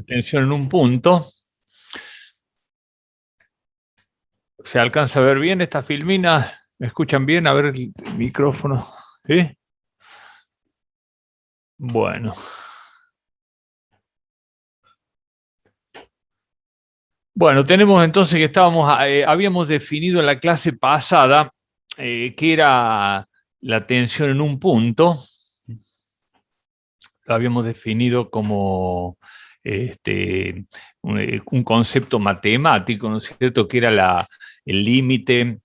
tensión en un punto. ¿Se alcanza a ver bien esta filmina? ¿Me escuchan bien? A ver el micrófono. ¿Sí? Bueno. Bueno, tenemos entonces que habíamos definido en la clase pasada que era la tensión en un punto. Lo habíamos definido como un concepto matemático, ¿no es cierto? Que era el límite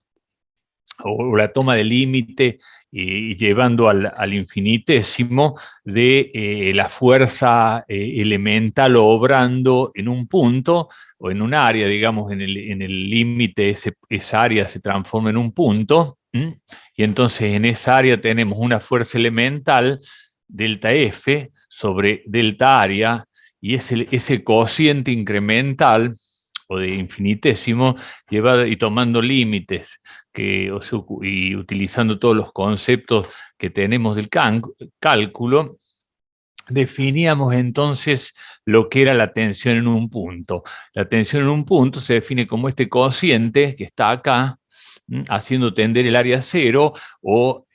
o la toma de límite y llevando al infinitésimo de la fuerza elemental obrando en un punto o en un área, digamos, en el límite, esa área se transforma en un punto, ¿m? Y entonces en esa área tenemos una fuerza elemental, delta F, sobre delta área, y ese cociente incremental o de infinitésimo y tomando límites y utilizando todos los conceptos que tenemos del cálculo, definíamos entonces lo que era la tensión en un punto. La tensión en un punto se define como este cociente que está acá, haciendo tender el área cero o,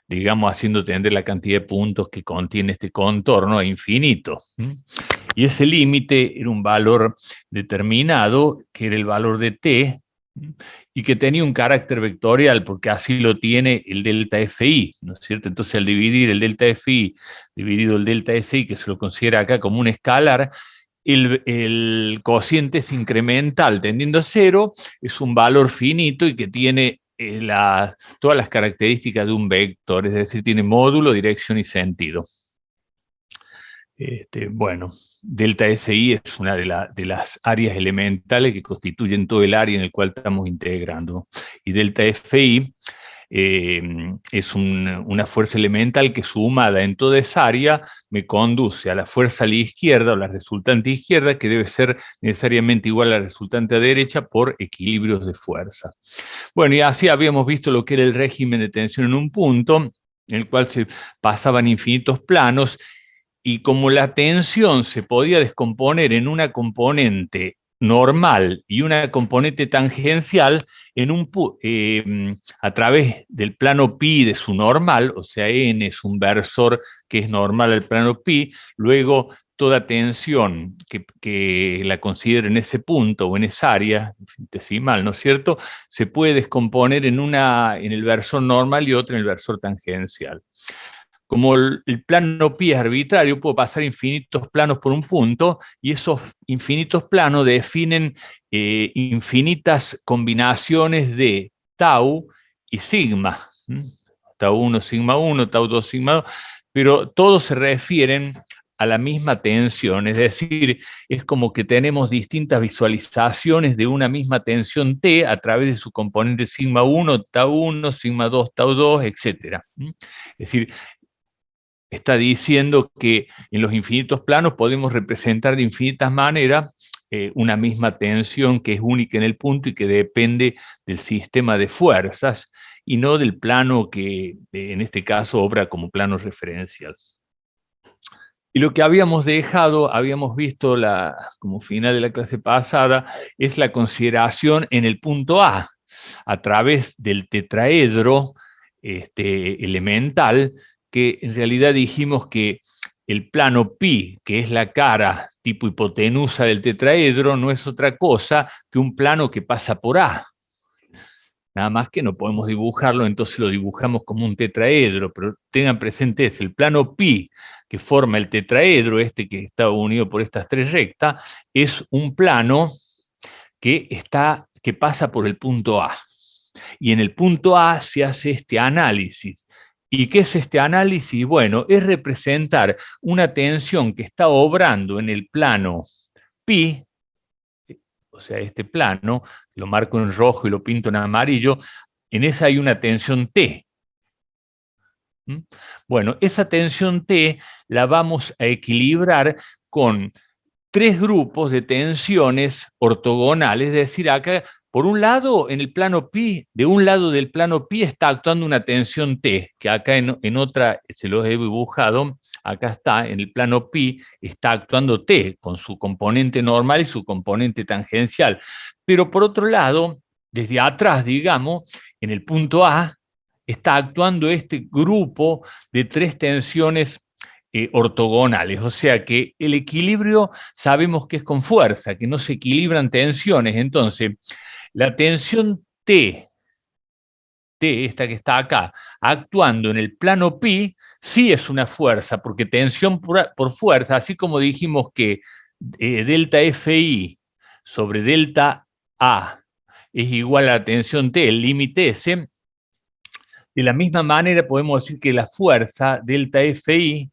digamos, haciendo tender la cantidad de puntos que contiene este contorno a infinito. Y ese límite era un valor determinado, que era el valor de t, y que tenía un carácter vectorial, porque así lo tiene el delta Fi, ¿no es cierto? Entonces, al dividir el delta Fi dividido el delta Si, que se lo considera acá como un escalar, el cociente es incremental tendiendo a cero, es un valor finito y que tiene todas las características de un vector, es decir, tiene módulo, dirección y sentido. Bueno, delta SI es una de las áreas elementales que constituyen todo el área en el cual estamos integrando. Y delta FI es una fuerza elemental que sumada en toda esa área me conduce a la fuerza a la izquierda o la resultante izquierda, que debe ser necesariamente igual a la resultante a derecha por equilibrios de fuerza. Bueno, y así habíamos visto lo que era el régimen de tensión en un punto, en el cual se pasaban infinitos planos, y como la tensión se podía descomponer en una componente normal y una componente tangencial a través del plano pi de su normal, o sea, n es un versor que es normal al plano pi, luego toda tensión que la considere en ese punto o en esa área infinitesimal, ¿no es cierto?, se puede descomponer en el versor normal y otra en el versor tangencial. Como el plano pi es arbitrario, puedo pasar infinitos planos por un punto, y esos infinitos planos definen infinitas combinaciones de tau y sigma. Tau 1, sigma 1, tau 2, sigma 2, pero todos se refieren a la misma tensión, es decir, es como que tenemos distintas visualizaciones de una misma tensión T a través de su componente sigma 1, sigma 2, tau 2, etc. Es decir, está diciendo que en los infinitos planos podemos representar de infinitas maneras una misma tensión que es única en el punto y que depende del sistema de fuerzas y no del plano que en este caso obra como plano referencial. Y lo que habíamos visto como final de la clase pasada, es la consideración en el punto A través del tetraedro elemental, que en realidad dijimos que el plano pi, que es la cara tipo hipotenusa del tetraedro, no es otra cosa que un plano que pasa por A. Nada más que no podemos dibujarlo, entonces lo dibujamos como un tetraedro, pero tengan presente el plano pi que forma el tetraedro, que está unido por estas tres rectas, es un plano que pasa por el punto A. Y en el punto A se hace este análisis. ¿Y qué es este análisis? Bueno, es representar una tensión que está obrando en el plano pi, o sea, este plano, lo marco en rojo y lo pinto en amarillo, en esa hay una tensión T. Bueno, esa tensión T la vamos a equilibrar con tres grupos de tensiones ortogonales, es decir, acá Por un lado, en el plano pi, de un lado del plano pi está actuando una tensión T, que acá en otra se los he dibujado, acá está, en el plano pi, está actuando T, con su componente normal y su componente tangencial. Pero por otro lado, desde atrás, digamos, en el punto A, está actuando este grupo de tres tensiones ortogonales, o sea que el equilibrio sabemos que es con fuerza, que no se equilibran tensiones, entonces la tensión T, esta que está acá, actuando en el plano pi, sí es una fuerza, porque tensión por fuerza, así como dijimos que delta Fi sobre delta A es igual a la tensión T, el límite S, de la misma manera podemos decir que la fuerza delta Fi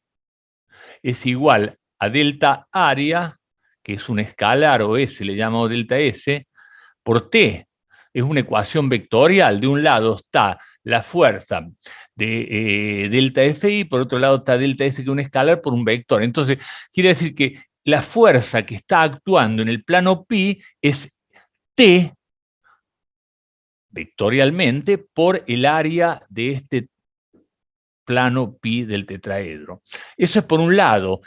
es igual a delta área, que es un escalar o S, le llamamos delta S, por T. Es una ecuación vectorial. De un lado está la fuerza de delta Fi, por otro lado está delta S, que es un escalar por un vector. Entonces, quiere decir que la fuerza que está actuando en el plano pi es T vectorialmente por el área de este plano pi del tetraedro. Eso es por un lado.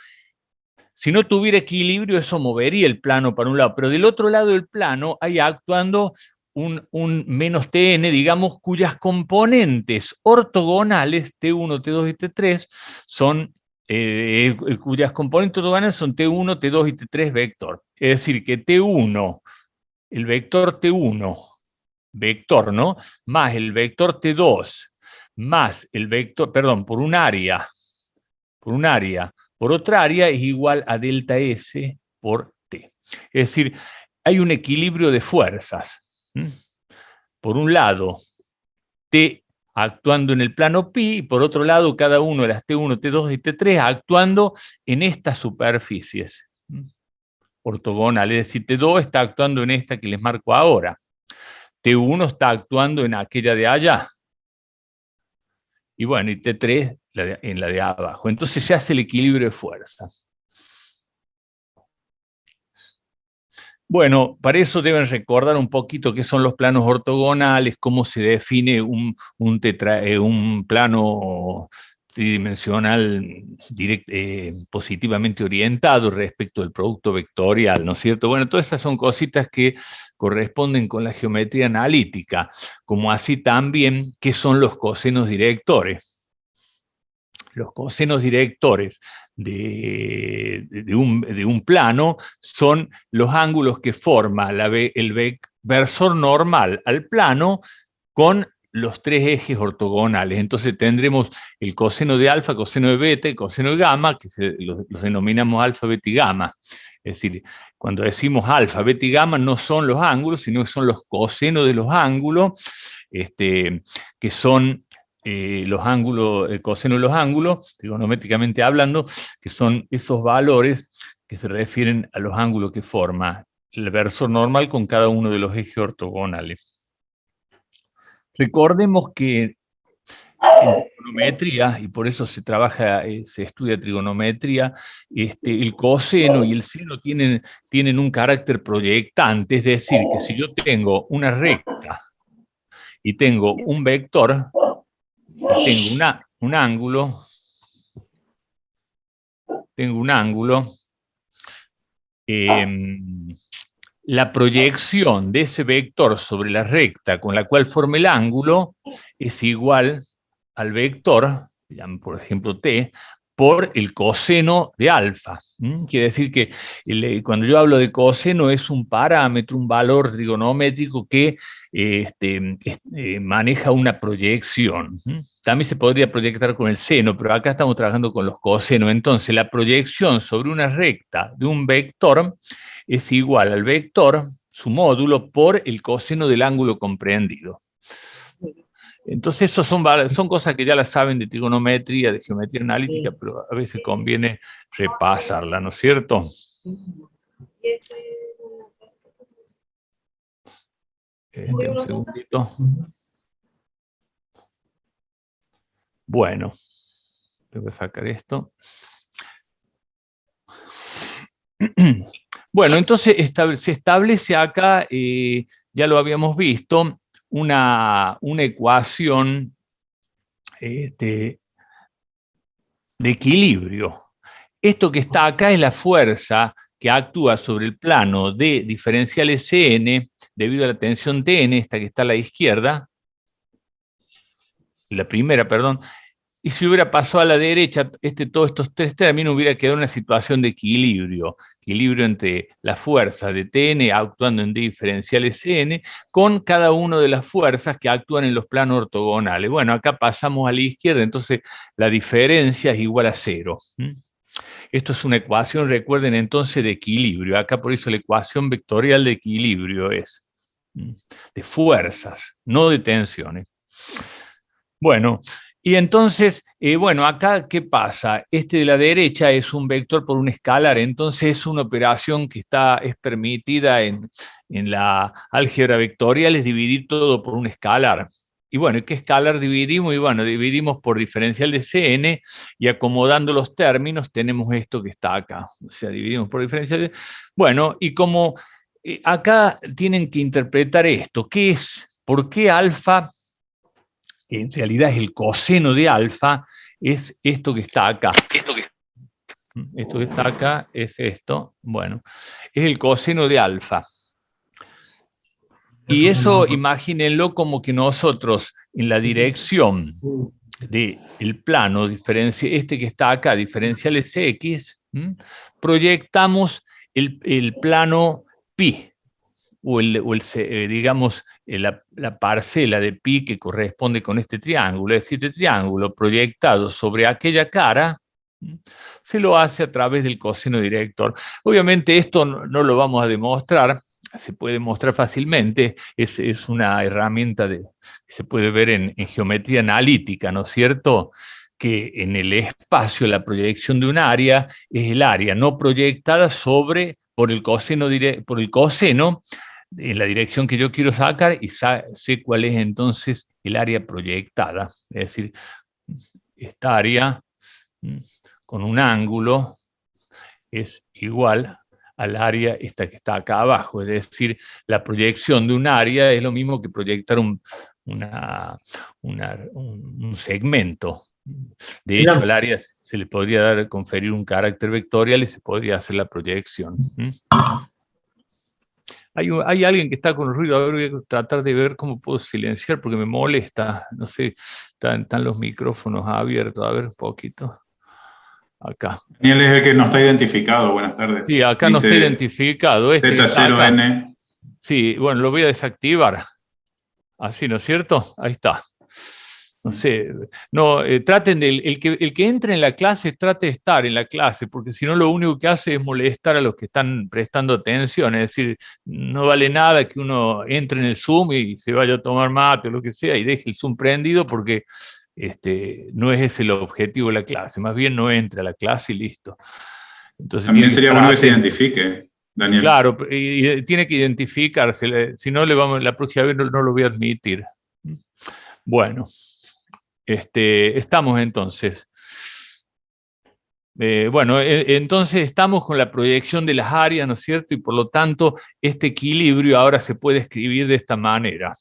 Si no tuviera equilibrio, eso movería el plano para un lado, pero del otro lado del plano hay actuando un menos Tn, digamos, cuyas componentes ortogonales, T1, T2 y T3, son, cuyas componentes ortogonales son T1, T2 y T3 vector. Es decir, que T1, el vector T1, vector, ¿no? Más el vector T2, más el vector, perdón, por un área, por otra área es igual a delta S por T. Es decir, hay un equilibrio de fuerzas. Por un lado, T actuando en el plano pi, y por otro lado, cada uno de las T1, T2 y T3 actuando en estas superficies ortogonales. Es decir, T2 está actuando en esta que les marco ahora. T1 está actuando en aquella de allá. Y bueno, y T3 en la de abajo. Entonces se hace el equilibrio de fuerzas. Bueno, para eso deben recordar un poquito qué son los planos ortogonales, cómo se define un plano tridimensional positivamente orientado respecto del producto vectorial, ¿no es cierto? Bueno, todas esas son cositas que corresponden con la geometría analítica, como así también qué son los cosenos directores. Los cosenos directores de un plano son los ángulos que forma el versor normal al plano con los tres ejes ortogonales. Entonces tendremos el coseno de alfa, coseno de beta y coseno de gamma, que los denominamos alfa, beta y gamma. Es decir, cuando decimos alfa, beta y gamma no son los ángulos, sino que son los cosenos de los ángulos, que son los ángulos, el coseno de los ángulos, trigonométricamente hablando, que son esos valores que se refieren a los ángulos que forma el versor normal con cada uno de los ejes ortogonales. Recordemos que en trigonometría, y por eso se trabaja, se estudia trigonometría, el coseno y el seno tienen un carácter proyectante, es decir, que si yo tengo una recta y tengo un vector, y tengo un ángulo, la proyección de ese vector sobre la recta con la cual forma el ángulo es igual al vector, por ejemplo t, por el coseno de alfa. Quiere decir que cuando yo hablo de coseno es un parámetro, un valor trigonométrico que maneja una proyección. También se podría proyectar con el seno, pero acá estamos trabajando con los cosenos. Entonces, la proyección sobre una recta de un vector es igual al vector, su módulo, por el coseno del ángulo comprendido. Entonces, eso son cosas que ya las saben de trigonometría, de geometría analítica, pero a veces conviene repasarla, ¿no es cierto? Un segundito. Bueno, voy a sacar esto. Bueno, entonces se establece acá, ya lo habíamos visto, una ecuación este, de equilibrio. Esto que está acá es la fuerza que actúa sobre el plano de diferenciales Cn debido a la tensión Tn, esta que está a la izquierda, la primera, perdón, y si hubiera pasado a la derecha, todos estos tres términos hubiera quedado en una situación de equilibrio entre la fuerza de Tn actuando en D diferenciales Cn con cada una de las fuerzas que actúan en los planos ortogonales. Bueno, acá pasamos a la izquierda, entonces la diferencia es igual a cero. Esto es una ecuación, recuerden entonces, de equilibrio. Acá por eso la ecuación vectorial de equilibrio es de fuerzas, no de tensiones. Bueno, y entonces, bueno, acá, ¿qué pasa? Este de la derecha es un vector por un escalar, entonces es una operación que es permitida en la álgebra vectorial, es dividir todo por un escalar. Y bueno, ¿qué escalar dividimos? Y bueno, dividimos por diferencial de Cn y acomodando los términos tenemos esto que está acá. O sea, dividimos por diferencial de... Bueno, y como acá tienen que interpretar esto, ¿qué es? ¿Por qué alfa? Que en realidad es el coseno de alfa, es esto que está acá. Esto que está acá es esto, bueno, es el coseno de alfa. Y eso imagínenlo como que nosotros en la dirección del plano, este que está acá, diferenciales x, proyectamos el plano pi, digamos, la parcela de pi que corresponde con este triángulo, es decir, este triángulo proyectado sobre aquella cara, se lo hace a través del coseno director. Obviamente esto no lo vamos a demostrar, se puede mostrar fácilmente, es una herramienta que se puede ver en geometría analítica, ¿no es cierto?, que en el espacio la proyección de un área es el área no proyectada por el coseno en la dirección que yo quiero sacar y sé cuál es entonces el área proyectada. Es decir, esta área con un ángulo es igual al área esta que está acá abajo. Es decir, la proyección de un área es lo mismo que proyectar un segmento. De hecho, al área se le podría conferir un carácter vectorial y se podría hacer la proyección. Hay alguien que está con ruido, a ver, voy a tratar de ver cómo puedo silenciar porque me molesta, no sé, están los micrófonos abiertos, a ver un poquito. Acá. Daniel es el que no está identificado, buenas tardes. Sí, acá no está Dice identificado, este que está acá. Z0N. Sí, bueno, lo voy a desactivar. Así, ¿no es cierto? Ahí está. No sé, no, traten de, el que entre en la clase, trate de estar en la clase, porque si no lo único que hace es molestar a los que están prestando atención, es decir, no vale nada que uno entre en el Zoom y se vaya a tomar mate o lo que sea y deje el Zoom prendido porque no es ese el objetivo de la clase, más bien no entre a la clase y listo. Entonces También tiene que sería estar bueno que se atento. identifique, Daniel. Claro, y tiene que identificarse, si no la próxima vez no lo voy a admitir. Bueno. Estamos entonces. Bueno, entonces estamos con la proyección de las áreas, ¿no es cierto? Y por lo tanto, este equilibrio ahora se puede escribir de esta manera.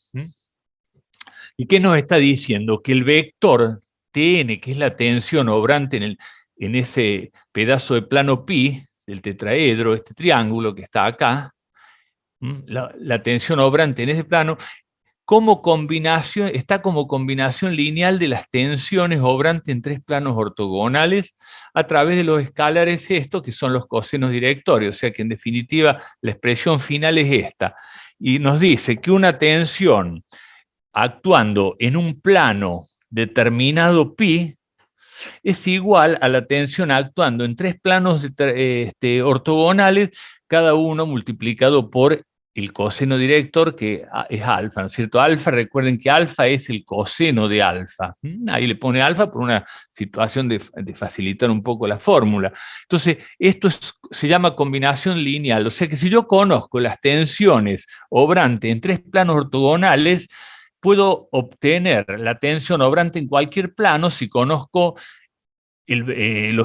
¿Y qué nos está diciendo? Que el vector Tn, que es la tensión obrante en ese pedazo de plano pi, del tetraedro, este triángulo que está acá, la tensión obrante en ese plano, está como combinación lineal de las tensiones obrantes en tres planos ortogonales a través de los escalares estos, que son los cosenos directorios, o sea que en definitiva la expresión final es esta. Y nos dice que una tensión actuando en un plano determinado pi es igual a la tensión actuando en tres planos ortogonales, cada uno multiplicado por el coseno director, que es alfa, ¿no es cierto? Alfa, recuerden que alfa es el coseno de alfa. Ahí le pone alfa por una situación de facilitar un poco la fórmula. Entonces, esto se llama combinación lineal, o sea que si yo conozco las tensiones obrantes en tres planos ortogonales, puedo obtener la tensión obrante en cualquier plano si conozco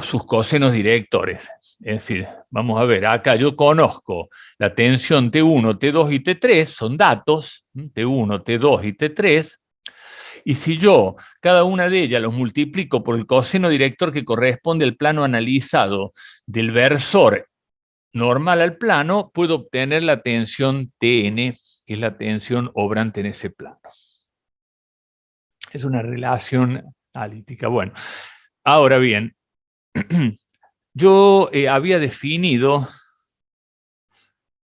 sus cosenos directores. Es decir, vamos a ver, acá yo conozco la tensión T1, T2 y T3, son datos, T1, T2 y T3, y si yo cada una de ellas los multiplico por el coseno director que corresponde al plano analizado del versor normal al plano, puedo obtener la tensión Tn, que es la tensión obrante en ese plano. Es una relación analítica. Bueno, ahora bien, yo había definido,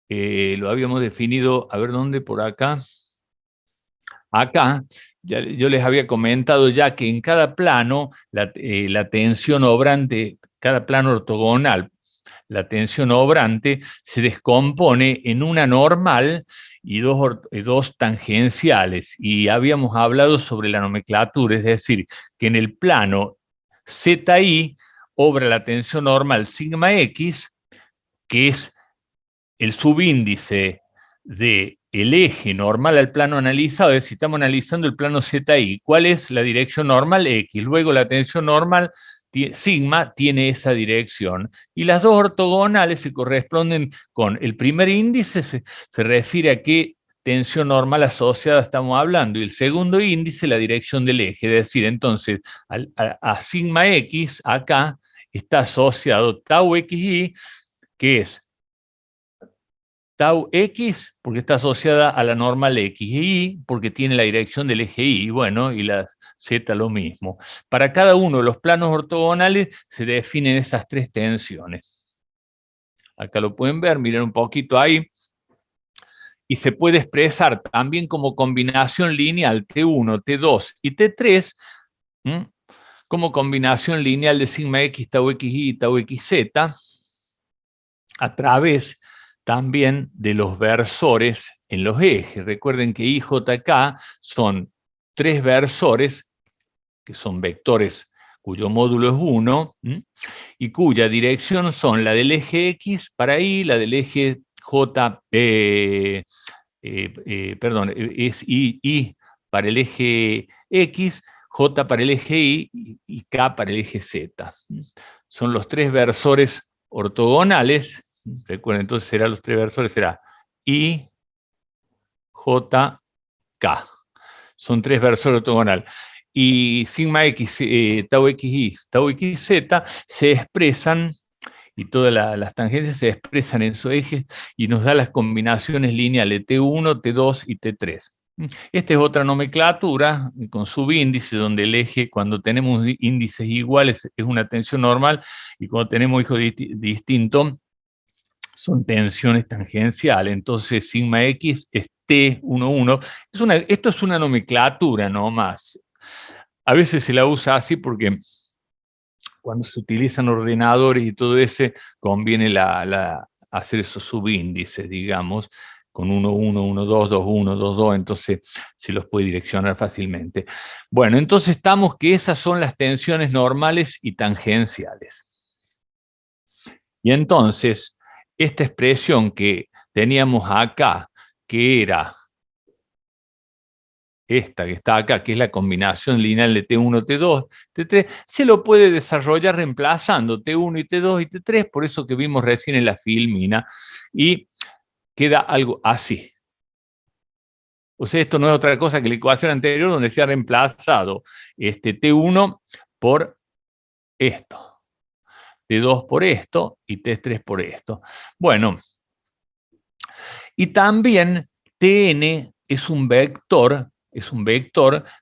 lo habíamos definido, a ver dónde, por acá. Acá, yo les había comentado ya que en cada plano, la tensión obrante, cada plano ortogonal, la tensión obrante se descompone en una normal y dos tangenciales. Y habíamos hablado sobre la nomenclatura, es decir, que en el plano ZI obra la tensión normal sigma X, que es el subíndice del eje normal al plano analizado, es decir, estamos analizando el plano ZI. ¿Cuál es la dirección normal? X. Luego la tensión normal sigma tiene esa dirección. Y las dos ortogonales se corresponden con el primer índice, se refiere a qué tensión normal asociada estamos hablando, y el segundo índice, la dirección del eje. Es decir, entonces, a sigma X, acá, está asociado tau XI, que es tau X, porque está asociada a la normal X, y Y, porque tiene la dirección del eje Y, bueno, y la Z lo mismo. Para cada uno de los planos ortogonales se definen esas tres tensiones. Acá lo pueden ver, miren un poquito ahí. Y se puede expresar también como combinación lineal T1, T2 y T3, como combinación lineal de sigma X, tau XY y tau XZ, a través también de los versores en los ejes. Recuerden que I, J, K son tres versores, que son vectores cuyo módulo es 1, y cuya dirección son la del eje X para I, la del eje J, es I para el eje X, J para el eje Y y K para el eje Z. Son los tres versores ortogonales. Recuerden, entonces los tres versores será I, J, K. Son tres versores ortogonales. Y sigma X, tau XY, tau XZ se expresan, y todas las tangentes se expresan en su eje y nos da las combinaciones lineales T1, T2 y T3. Esta es otra nomenclatura con subíndice, donde el eje, cuando tenemos índices iguales, es una tensión normal, y cuando tenemos ejes distintos, son tensiones tangenciales. Entonces, sigma X es T11. Esto es una nomenclatura nomás. A veces se la usa así porque cuando se utilizan ordenadores y todo ese, conviene hacer esos subíndices, digamos, con 1, 1, 1, 2, 2, 1, 2, 2, entonces se los puede direccionar fácilmente. Bueno, entonces estamos que esas son las tensiones normales y tangenciales. Y entonces, esta expresión que teníamos acá, que era esta que está acá, que es la combinación lineal de T1, T2, T3, se lo puede desarrollar reemplazando T1 y T2 y T3, por eso que vimos recién en la filmina, y queda algo así. O sea, esto no es otra cosa que la ecuación anterior donde se ha reemplazado T1 por esto, T2 por esto y T3 por esto. Bueno, y también Tn es un vector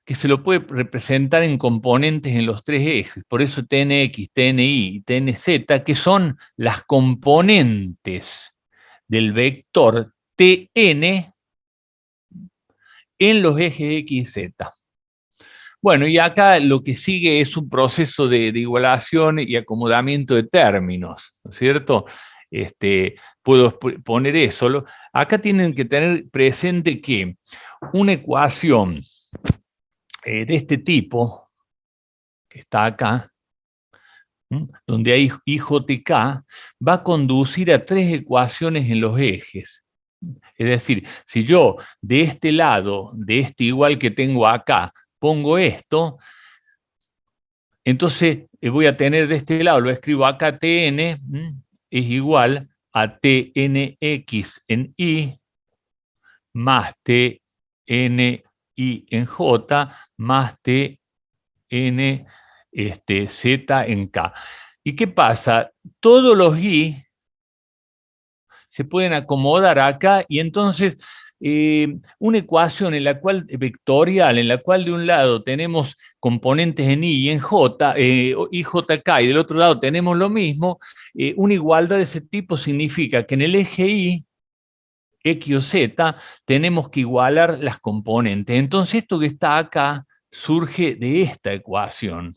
que se lo puede representar en componentes en los tres ejes. Por eso Tnx, Tni y Tnz, que son las componentes del vector Tn en los ejes X y Z. Bueno, y acá lo que sigue es un proceso de igualación y acomodamiento de términos, ¿no es cierto? Puedo poner eso. Acá tienen que tener presente que una ecuación de este tipo, que está acá, donde hay IJK, va a conducir a tres ecuaciones en los ejes. Es decir, si yo de este lado, de este igual que tengo acá, pongo esto, Entonces voy a tener de este lado, lo escribo acá, Tn es igual a Tnx en I más Tni en J más Tn Z en K. ¿Y qué pasa? Todos los I se pueden acomodar acá y entonces una ecuación en la cual vectorial, en la cual de un lado tenemos componentes en I y en J, IJK, y del otro lado tenemos lo mismo, una igualdad de ese tipo significa que en el eje Y, X o Z, tenemos que igualar las componentes. Entonces esto que está acá surge de esta ecuación.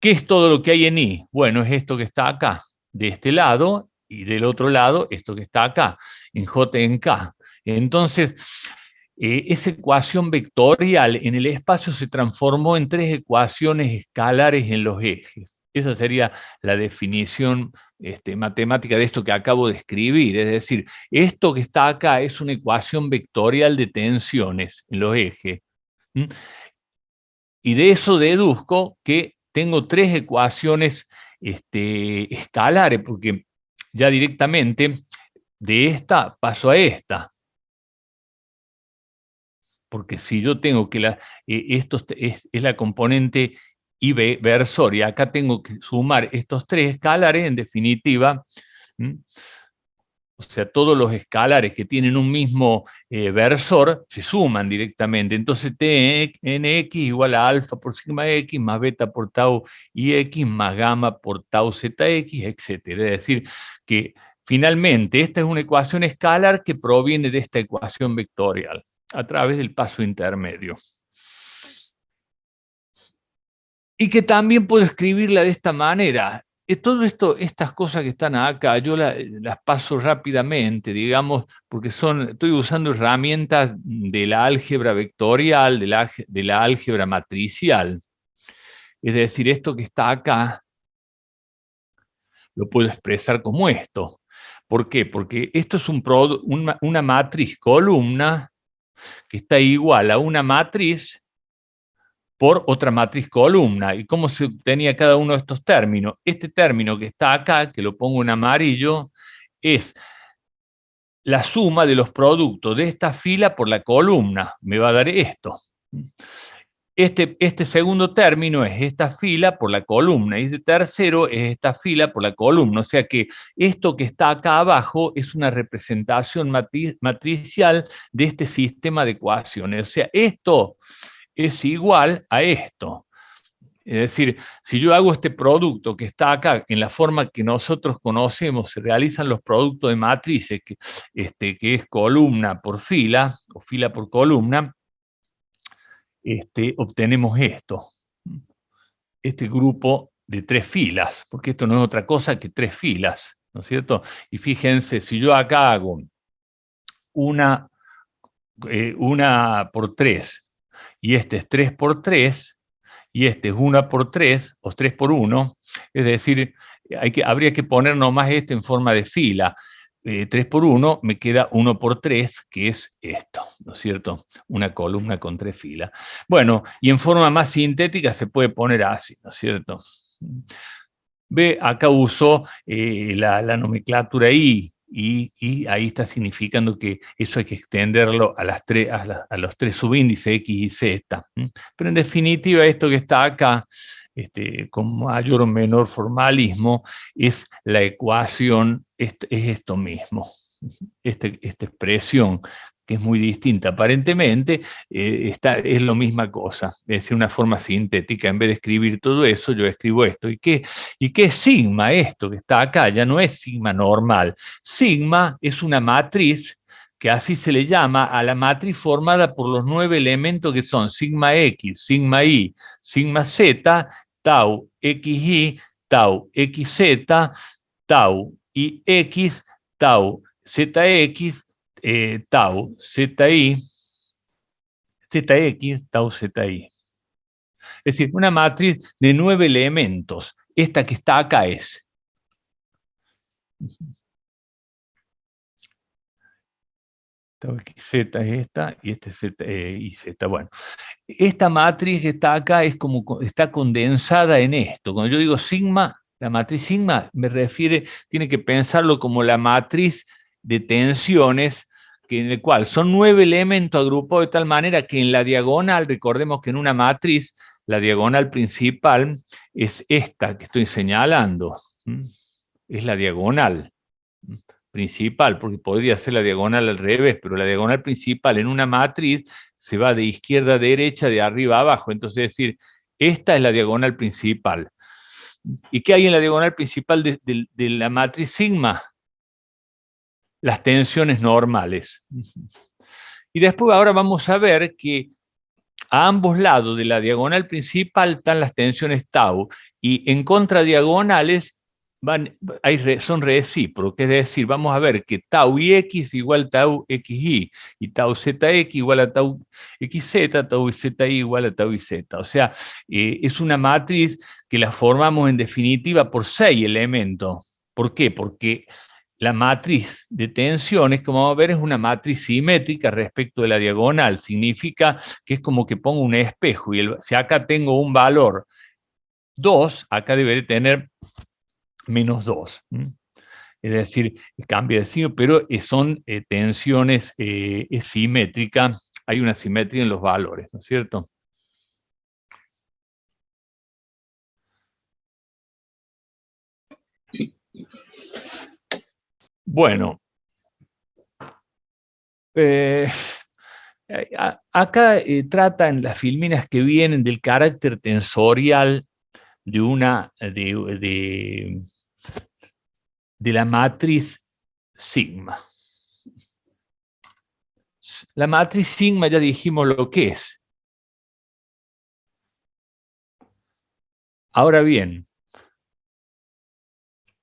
¿Qué es todo lo que hay en I? Bueno, es esto que está acá, de este lado, y del otro lado, esto que está acá, en J en K. Entonces, esa ecuación vectorial en el espacio se transformó en tres ecuaciones escalares en los ejes. Esa sería la definición matemática de esto que acabo de escribir. Es decir, esto que está acá es una ecuación vectorial de tensiones en los ejes. Y de eso deduzco que tengo tres ecuaciones escalares, porque ya directamente de esta paso a esta. Porque si yo tengo que esto es la componente I versor, y acá tengo que sumar estos tres escalares, en definitiva, o sea, todos los escalares que tienen un mismo versor se suman directamente. Entonces Tnx igual a alfa por sigma x más beta por tau ix más gamma por tau zx, etc. Es decir, que finalmente esta es una ecuación escalar que proviene de esta ecuación vectorial a través del paso intermedio. Y que también puedo escribirla de esta manera. Todo esto, estas cosas que están acá, yo las paso rápidamente, digamos, porque estoy usando herramientas de la álgebra vectorial, de la álgebra matricial. Es decir, esto que está acá, lo puedo expresar como esto. ¿Por qué? Porque esto es una matriz columna que está igual a una matriz por otra matriz columna. ¿Y cómo se obtenía cada uno de estos términos? Este término que está acá, que lo pongo en amarillo, es la suma de los productos de esta fila por la columna. Me va a dar esto. Este segundo término es esta fila por la columna y este tercero es esta fila por la columna. O sea que esto que está acá abajo es una representación matricial de este sistema de ecuaciones. O sea, esto es igual a esto. Es decir, si yo hago este producto que está acá, en la forma que nosotros conocemos, se realizan los productos de matrices, que es columna por fila, o fila por columna, obtenemos esto. Este grupo de tres filas, porque esto no es otra cosa que tres filas, ¿no es cierto? Y fíjense, si yo acá hago una por tres, y este es 3 por 3, y este es 1 por 3, o 3 por 1, es decir, habría que poner nomás esto en forma de fila. 3 por 1 me queda 1 por 3, que es esto, ¿no es cierto? Una columna con tres filas. Bueno, y en forma más sintética se puede poner así, ¿no es cierto? Ve, acá uso la nomenclatura I, y ahí está significando que eso hay que extenderlo a los tres subíndices X y Z. Pero en definitiva, esto que está acá, con mayor o menor formalismo, es la ecuación, es esto mismo, esta expresión, que es muy distinta. Aparentemente es la misma cosa, es decir, una forma sintética. En vez de escribir todo eso, yo escribo esto. ¿Y qué es sigma? Esto que está acá ya no es sigma normal. Sigma es una matriz que así se le llama a la matriz formada por los 9 elementos que son sigma X, sigma Y, sigma Z, tau XY, tau XZ, tau IX, tau ZX, tau ZI, ZX, tau ZI. Es decir, una matriz de 9 elementos. Esta que está acá es. Tau XZ es esta, y este es Z, y Z. Bueno, esta matriz que está acá es como, está condensada en esto. Cuando yo digo sigma, la matriz sigma me refiere, tiene que pensarlo como la matriz de tensiones, que en el cual son 9 elementos agrupados de tal manera que en la diagonal, recordemos que en una matriz, la diagonal principal es esta que estoy señalando, es la diagonal principal, porque podría ser la diagonal al revés, pero la diagonal principal en una matriz se va de izquierda a derecha, de arriba a abajo. Entonces, es decir, esta es la diagonal principal. ¿Y qué hay en la diagonal principal de la matriz sigma? Las tensiones normales. Y después ahora vamos a ver que a ambos lados de la diagonal principal están las tensiones tau, y en contradiagonales son recíprocos, es decir, vamos a ver que tau ix igual tau xy, y tau zx igual a tau xz, tau zi igual a tau iz. O sea, es una matriz que la formamos en definitiva por 6 elementos. ¿Por qué? Porque la matriz de tensiones, como vamos a ver, es una matriz simétrica respecto de la diagonal. Significa que es como que pongo un espejo, y si acá tengo un valor 2, acá debería tener -2. Es decir, cambia de signo, pero son tensiones, es simétrica, hay una simetría en los valores, ¿no es cierto? Bueno, acá tratan las filminas que vienen del carácter tensorial de la matriz sigma. La matriz sigma ya dijimos lo que es. Ahora bien,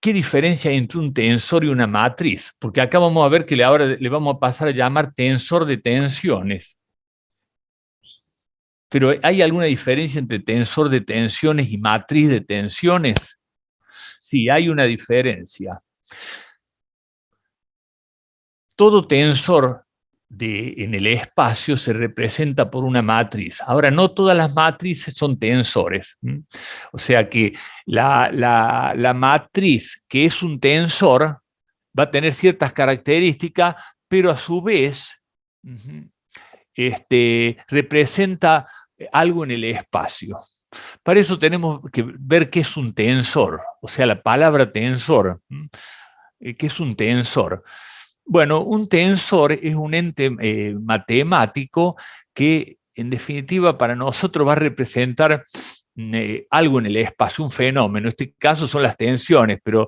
¿qué diferencia hay entre un tensor y una matriz? Porque acá vamos a ver que ahora le vamos a pasar a llamar tensor de tensiones. Pero ¿hay alguna diferencia entre tensor de tensiones y matriz de tensiones? Sí, hay una diferencia. Todo tensor en el espacio se representa por una matriz. Ahora, no todas las matrices son tensores. O sea que la matriz que es un tensor va a tener ciertas características, pero a su vez representa algo en el espacio. Para eso tenemos que ver qué es un tensor, o sea, la palabra tensor. ¿Qué es un tensor? Bueno, un tensor es un ente matemático que, en definitiva, para nosotros va a representar algo en el espacio, un fenómeno. En este caso son las tensiones, pero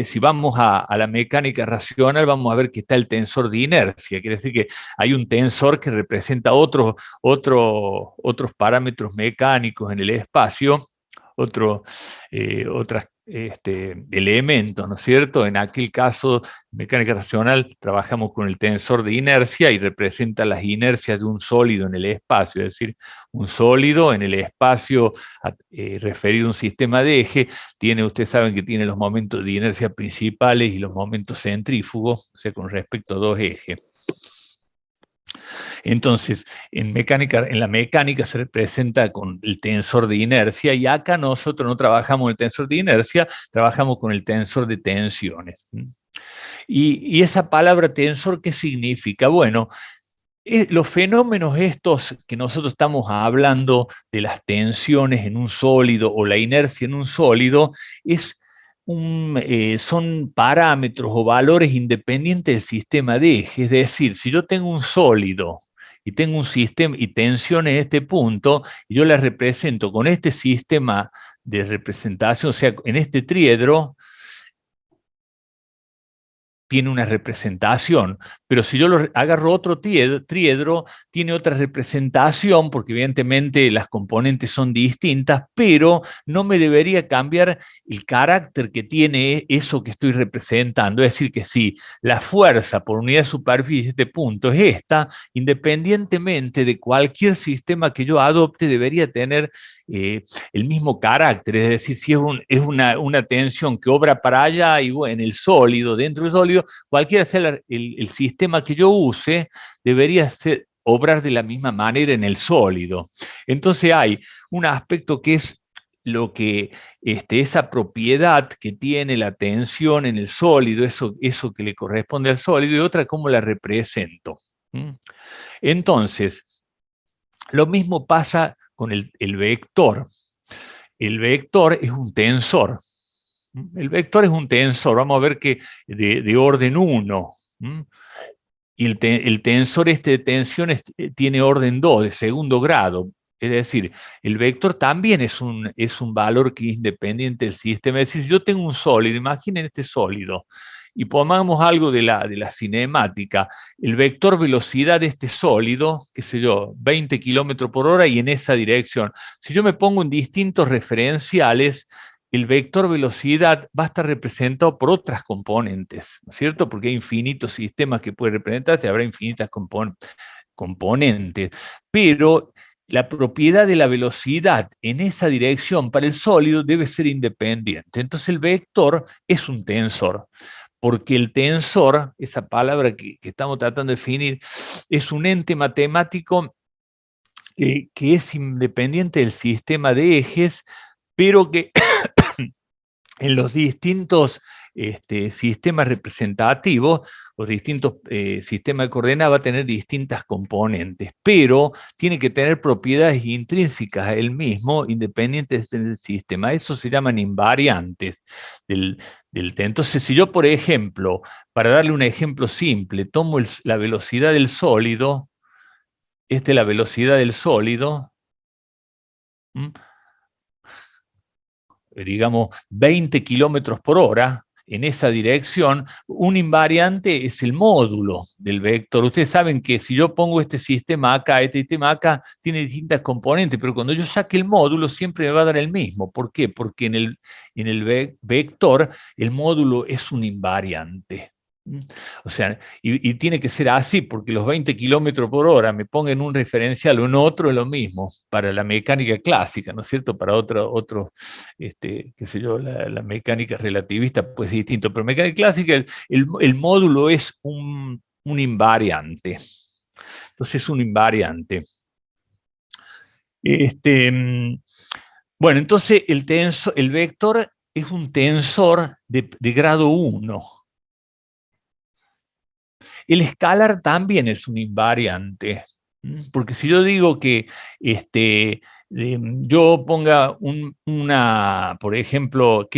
si vamos a la mecánica racional, vamos a ver que está el tensor de inercia. Quiere decir que hay un tensor que representa otros parámetros mecánicos en el espacio, otros elementos, ¿no es cierto? En aquel caso, mecánica racional, trabajamos con el tensor de inercia y representa las inercias de un sólido en el espacio, es decir, un sólido en el espacio referido a un sistema de eje, ustedes saben que tiene los momentos de inercia principales y los momentos centrífugos, o sea, con respecto a dos ejes. Entonces, en la mecánica se representa con el tensor de inercia, y acá nosotros no trabajamos con el tensor de inercia, trabajamos con el tensor de tensiones. Y esa palabra tensor, ¿qué significa? Bueno, los fenómenos estos que nosotros estamos hablando de las tensiones en un sólido o la inercia en un sólido, son parámetros o valores independientes del sistema de eje. Es decir, si yo tengo un sólido y tengo un sistema y tensión en este punto, y yo la represento con este sistema de representación, o sea, en este triedro, tiene una representación, pero si yo agarro otro triedro, tiene otra representación, porque evidentemente las componentes son distintas, pero no me debería cambiar el carácter que tiene eso que estoy representando. Es decir, que si la fuerza por unidad de superficie de este punto es esta, independientemente de cualquier sistema que yo adopte, debería tener el mismo carácter, es decir, si es una tensión que obra para allá y bueno, en el sólido, dentro del sólido, cualquiera sea el sistema que yo use, debería obrar de la misma manera en el sólido. Entonces hay un aspecto que es lo que esa propiedad que tiene la tensión en el sólido, eso que le corresponde al sólido, y otra cómo la represento. Entonces, lo mismo pasa con el vector. El vector es un tensor. El vector es un tensor, vamos a ver que de orden 1. Y el tensor de tensión tiene orden 2, de segundo grado. Es decir, el vector también es un valor que es independiente del sistema. Es decir, si yo tengo un sólido, imaginen este sólido, y pongamos algo de la cinemática, el vector velocidad de este sólido, qué sé yo, 20 kilómetros por hora y en esa dirección. Si yo me pongo en distintos referenciales, el vector velocidad va a estar representado por otras componentes, ¿no es cierto? Porque hay infinitos sistemas que pueden representarse, habrá infinitas componentes, pero la propiedad de la velocidad en esa dirección para el sólido debe ser independiente. Entonces el vector es un tensor, porque el tensor, esa palabra que estamos tratando de definir, es un ente matemático que es independiente del sistema de ejes, pero que en los distintos sistemas representativos o distintos sistemas de coordenadas va a tener distintas componentes, pero tiene que tener propiedades intrínsecas a él mismo, independientes del sistema. Eso se llaman invariantes del T. Entonces, si yo, por ejemplo, para darle un ejemplo simple, tomo la velocidad del sólido, esta es la velocidad del sólido, digamos, 20 kilómetros por hora en esa dirección, un invariante es el módulo del vector. Ustedes saben que si yo pongo este sistema acá, tiene distintas componentes, pero cuando yo saque el módulo siempre me va a dar el mismo. ¿Por qué? Porque en el vector el módulo es un invariante. O sea, y tiene que ser así, porque los 20 kilómetros por hora me pongan un referencial o en otro es lo mismo, para la mecánica clásica, ¿no es cierto? Para otro qué sé yo, la mecánica relativista pues es distinto, pero mecánica clásica el módulo es un invariante. Entonces es un invariante. Bueno, entonces el vector es un tensor de grado 1. El escalar también es un invariante, porque si yo digo que yo ponga por ejemplo,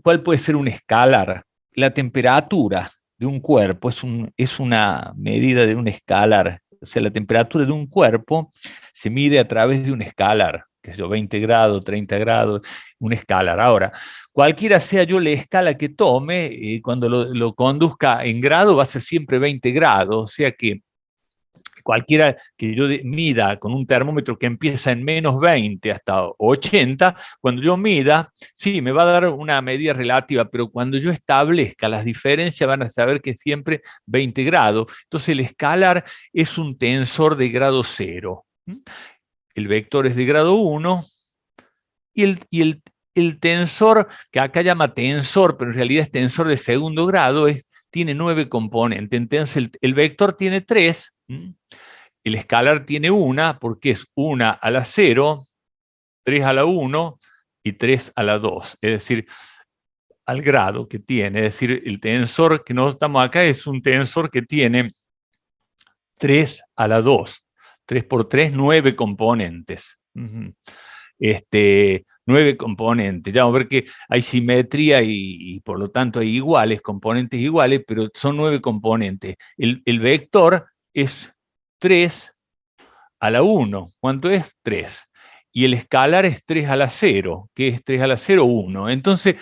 ¿cuál puede ser un escalar? La temperatura de un cuerpo es una medida de un escalar. O sea, la temperatura de un cuerpo se mide a través de un escalar, que es 20 grados, 30 grados, un escalar. Ahora, cualquiera sea yo la escala que tome, cuando lo conduzca en grado va a ser siempre 20 grados, o sea que cualquiera que yo mida con un termómetro que empieza en menos 20 hasta 80, cuando yo mida, sí, me va a dar una medida relativa, pero cuando yo establezca las diferencias van a saber que es siempre 20 grados. Entonces el escalar es un tensor de grado 0. El vector es de grado 1 y el tensor, que acá llama tensor, pero en realidad es tensor de segundo grado, tiene 9 componentes. Entonces el vector tiene 3, el escalar tiene 1, porque es 1 a la 0, 3 a la 1 y 3 a la 2. Es decir, al grado que tiene. Es decir, el tensor que nosotros estamos acá es un tensor que tiene 3 a la 2. 3 por 3, 9 componentes. 9 componentes. Ya vamos a ver que hay simetría y por lo tanto hay componentes iguales, pero son 9 componentes. El vector es 3 a la 1. ¿Cuánto es? 3. Y el escalar es 3 a la 0, que es 3 a la 0, 1. Entonces,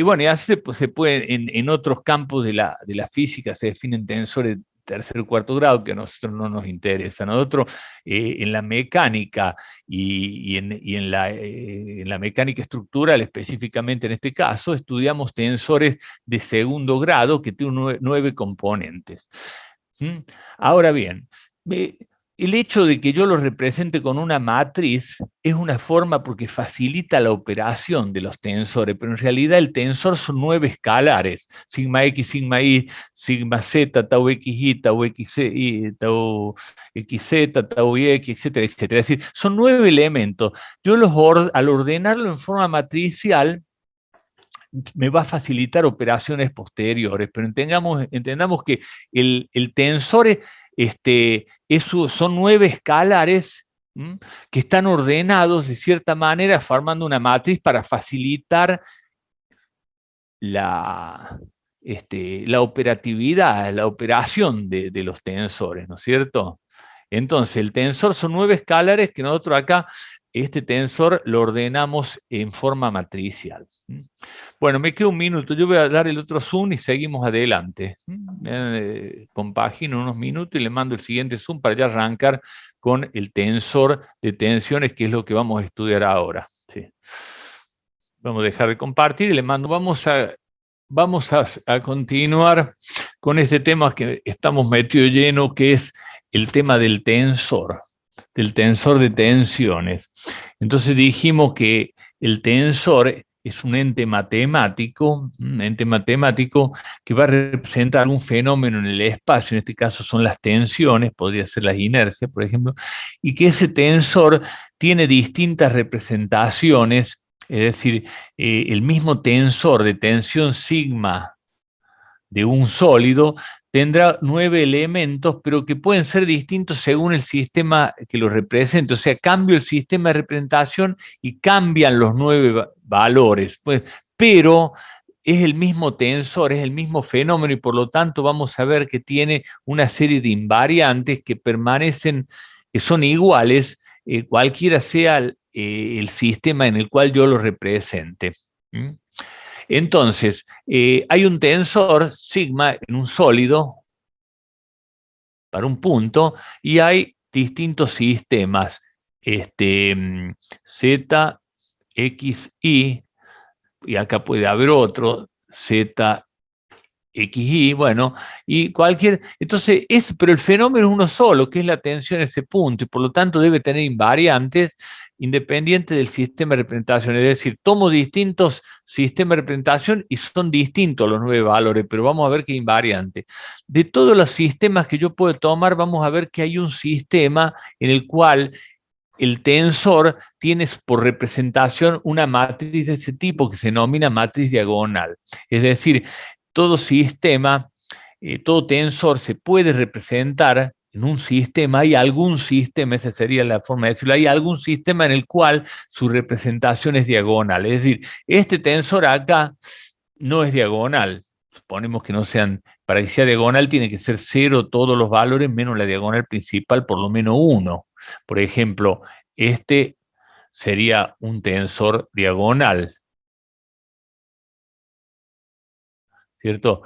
bueno, y así se puede, en otros campos de la física se definen tensores tercer o cuarto grado, que a nosotros no nos interesa. Nosotros en la mecánica y en la mecánica estructural, específicamente en este caso, estudiamos tensores de segundo grado que tienen 9 componentes. Ahora bien, el hecho de que yo lo represente con una matriz es una forma porque facilita la operación de los tensores, pero en realidad el tensor son 9 escalares, sigma x, sigma y, sigma z, tau xy, tau xy, tau xz, tau y, etcétera, etcétera. Es decir, son 9 elementos. Yo al ordenarlo en forma matricial, me va a facilitar operaciones posteriores, pero entendamos que el tensor son 9 escalares, ¿m?, que están ordenados de cierta manera, formando una matriz para facilitar la, la operatividad, la operación de los tensores, ¿no es cierto? Entonces, el tensor son 9 escalares que nosotros acá, este tensor lo ordenamos en forma matricial. Bueno, me queda un minuto. Yo voy a dar el otro zoom y seguimos adelante. Compagino unos minutos y le mando el siguiente zoom para ya arrancar con el tensor de tensiones, que es lo que vamos a estudiar ahora. Sí. Vamos a dejar de compartir y le mando. Vamos a continuar con ese tema que estamos metidos lleno, que es el tema del tensor de tensiones. Entonces dijimos que el tensor es un ente matemático que va a representar algún fenómeno en el espacio, en este caso son las tensiones, podría ser las inercias, por ejemplo, y que ese tensor tiene distintas representaciones, es decir, el mismo tensor de tensión sigma de un sólido tendrá 9 elementos, pero que pueden ser distintos según el sistema que lo represente. O sea, cambio el sistema de representación y cambian los 9 valores. Pues, pero es el mismo tensor, es el mismo fenómeno y por lo tanto vamos a ver que tiene una serie de invariantes que permanecen, que son iguales, cualquiera sea el sistema en el cual yo lo represente. ¿Mm? Entonces, hay un tensor sigma en un sólido para un punto y hay distintos sistemas, Z, X, y acá puede haber otro, Z, XY, bueno, y entonces, pero el fenómeno es uno solo, que es la tensión en ese punto, y por lo tanto debe tener invariantes independientes del sistema de representación, es decir, tomo distintos sistemas de representación y son distintos los 9 valores, pero vamos a ver qué invariante. De todos los sistemas que yo puedo tomar, vamos a ver que hay un sistema en el cual el tensor tiene por representación una matriz de ese tipo que se denomina matriz diagonal. Es decir, todo sistema, todo tensor se puede representar en un sistema, hay algún sistema, esa sería la forma de decirlo, hay algún sistema en el cual su representación es diagonal. Es decir, este tensor acá no es diagonal. Suponemos que no sean, para que sea diagonal tiene que ser 0 todos los valores menos la diagonal principal, por lo menos 1. Por ejemplo, este sería un tensor diagonal, ¿cierto?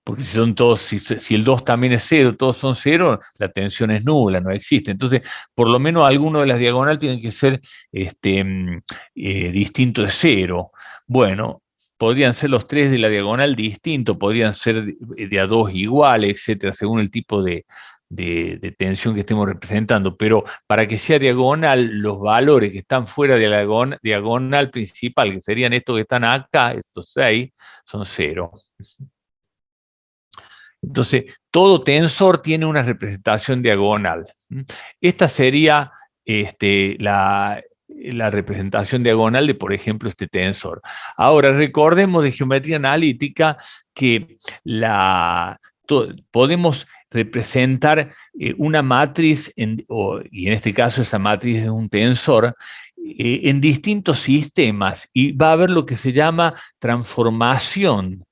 Porque si son todos, si el 2 también es 0, todos son 0, la tensión es nula, no existe. Entonces, por lo menos alguno de las diagonales tienen que ser distinto de 0. Bueno, podrían ser los 3 de la diagonal distintos, podrían ser de a 2 iguales, etcétera, según el tipo de tensión que estemos representando. Pero para que sea diagonal, los valores que están fuera de la diagonal principal, que serían estos que están acá, estos 6, son 0. Entonces, todo tensor tiene una representación diagonal. Esta sería la representación diagonal de, por ejemplo, este tensor. Ahora, recordemos de geometría analítica que podemos representar una matriz, y en este caso esa matriz es un tensor, en distintos sistemas, y va a haber lo que se llama transformación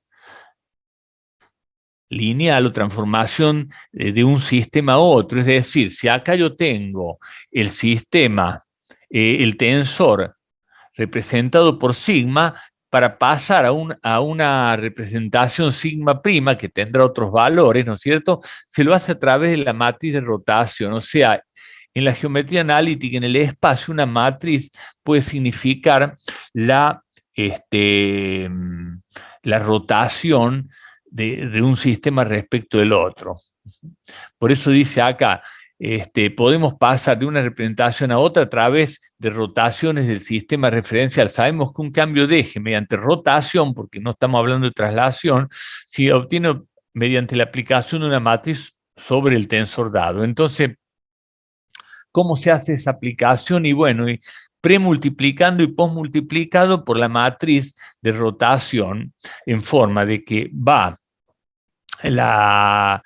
lineal o transformación de un sistema a otro. Es decir, si acá yo tengo el sistema, el tensor representado por sigma, para pasar a una representación sigma prima que tendrá otros valores, ¿no es cierto? Se lo hace a través de la matriz de rotación. O sea, en la geometría analítica, en el espacio, una matriz puede significar este, la rotación de un sistema respecto del otro. Por eso dice acá, podemos pasar de una representación a otra a través de rotaciones del sistema referencial. Sabemos que un cambio de eje mediante rotación, porque no estamos hablando de traslación, se obtiene mediante la aplicación de una matriz sobre el tensor dado. Entonces, ¿cómo se hace esa aplicación? Y bueno, premultiplicando y posmultiplicado por la matriz de rotación, en forma de que va la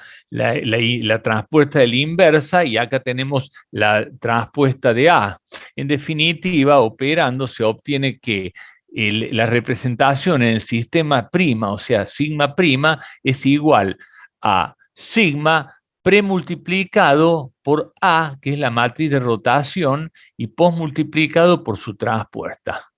transpuesta de la inversa, y acá tenemos la transpuesta de A. En definitiva, operando se obtiene que la representación en el sistema prima, o sea, sigma prima, es igual a sigma premultiplicado por A, que es la matriz de rotación, y posmultiplicado por su transpuesta.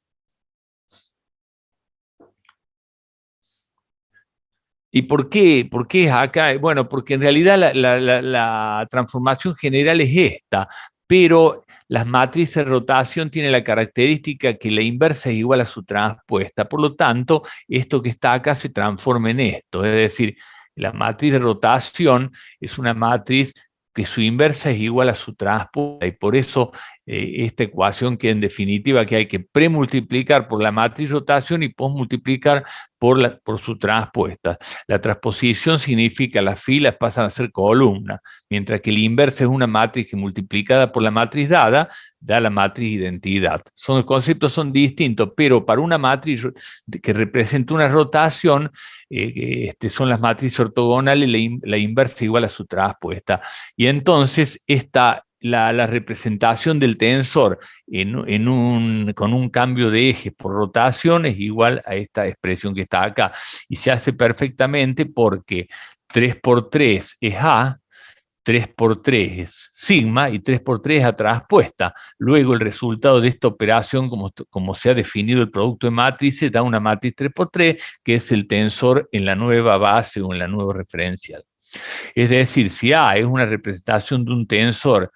¿Y por qué? ¿Por qué es acá? Bueno, porque en realidad la transformación general es esta, pero las matrices de rotación tienen la característica que la inversa es igual a su transpuesta. Por lo tanto, esto que está acá se transforma en esto. Es decir, la matriz de rotación es una matriz que su inversa es igual a su transpuesta, y por eso esta ecuación, que en definitiva que hay que premultiplicar por la matriz rotación y posmultiplicar por su transpuesta. La transposición significa las filas pasan a ser columnas, mientras que la inversa es una matriz que multiplicada por la matriz dada, da la matriz identidad. Los conceptos son distintos, pero para una matriz que representa una rotación, son las matrices ortogonales, la inversa igual a su transpuesta. Y entonces la representación del tensor con un cambio de eje por rotación es igual a esta expresión que está acá. Y se hace perfectamente porque 3 por 3 es A, 3 por 3 es sigma y 3 por 3 es a transpuesta. Luego el resultado de esta operación, como se ha definido el producto de matrices, da una matriz 3 por 3, que es el tensor en la nueva base o en la nueva referencial. Es decir, si A es una representación de un tensor,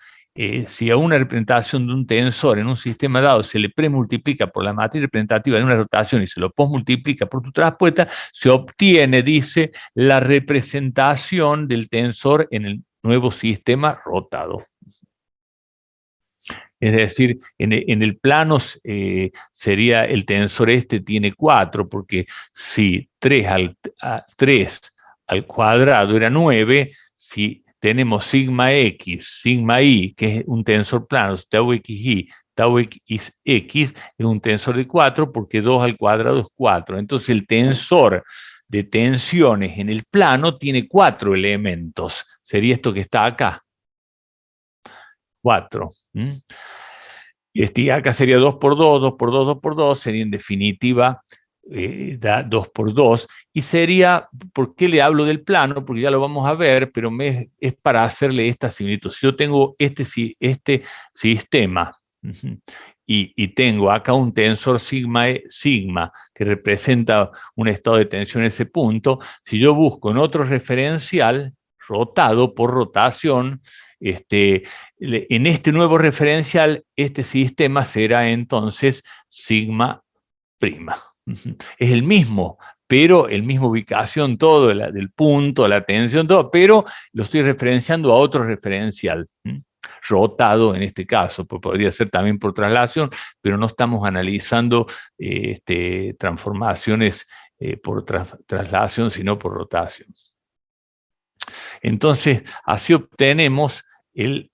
si a una representación de un tensor en un sistema dado se le premultiplica por la matriz representativa de una rotación y se lo posmultiplica por su transpuesta, se obtiene, dice, la representación del tensor en el nuevo sistema rotado. Es decir, en el plano sería el tensor tiene 4, porque si 3 al cuadrado era 9, si tenemos sigma x, sigma y, que es un tensor plano, tau xy, tau x es un tensor de 4, porque 2 al cuadrado es 4. Entonces el tensor de tensiones en el plano tiene 4 elementos. Sería esto que está acá. 4. Y acá sería 2 por 2, 2 por 2, 2 por 2, sería en definitiva da 2 por 2, y sería, ¿por qué le hablo del plano? Porque ya lo vamos a ver, pero es para hacerle esta similitud. Si yo tengo este sistema y tengo acá un tensor sigma que representa un estado de tensión en ese punto, si yo busco en otro referencial rotado por rotación, en este nuevo referencial, este sistema será entonces sigma prima. Es el mismo, pero el mismo ubicación, todo, del punto, la tensión, todo, pero lo estoy referenciando a otro referencial, rotado en este caso, pues podría ser también por traslación, pero no estamos analizando transformaciones por traslación, sino por rotación. Entonces, así obtenemos el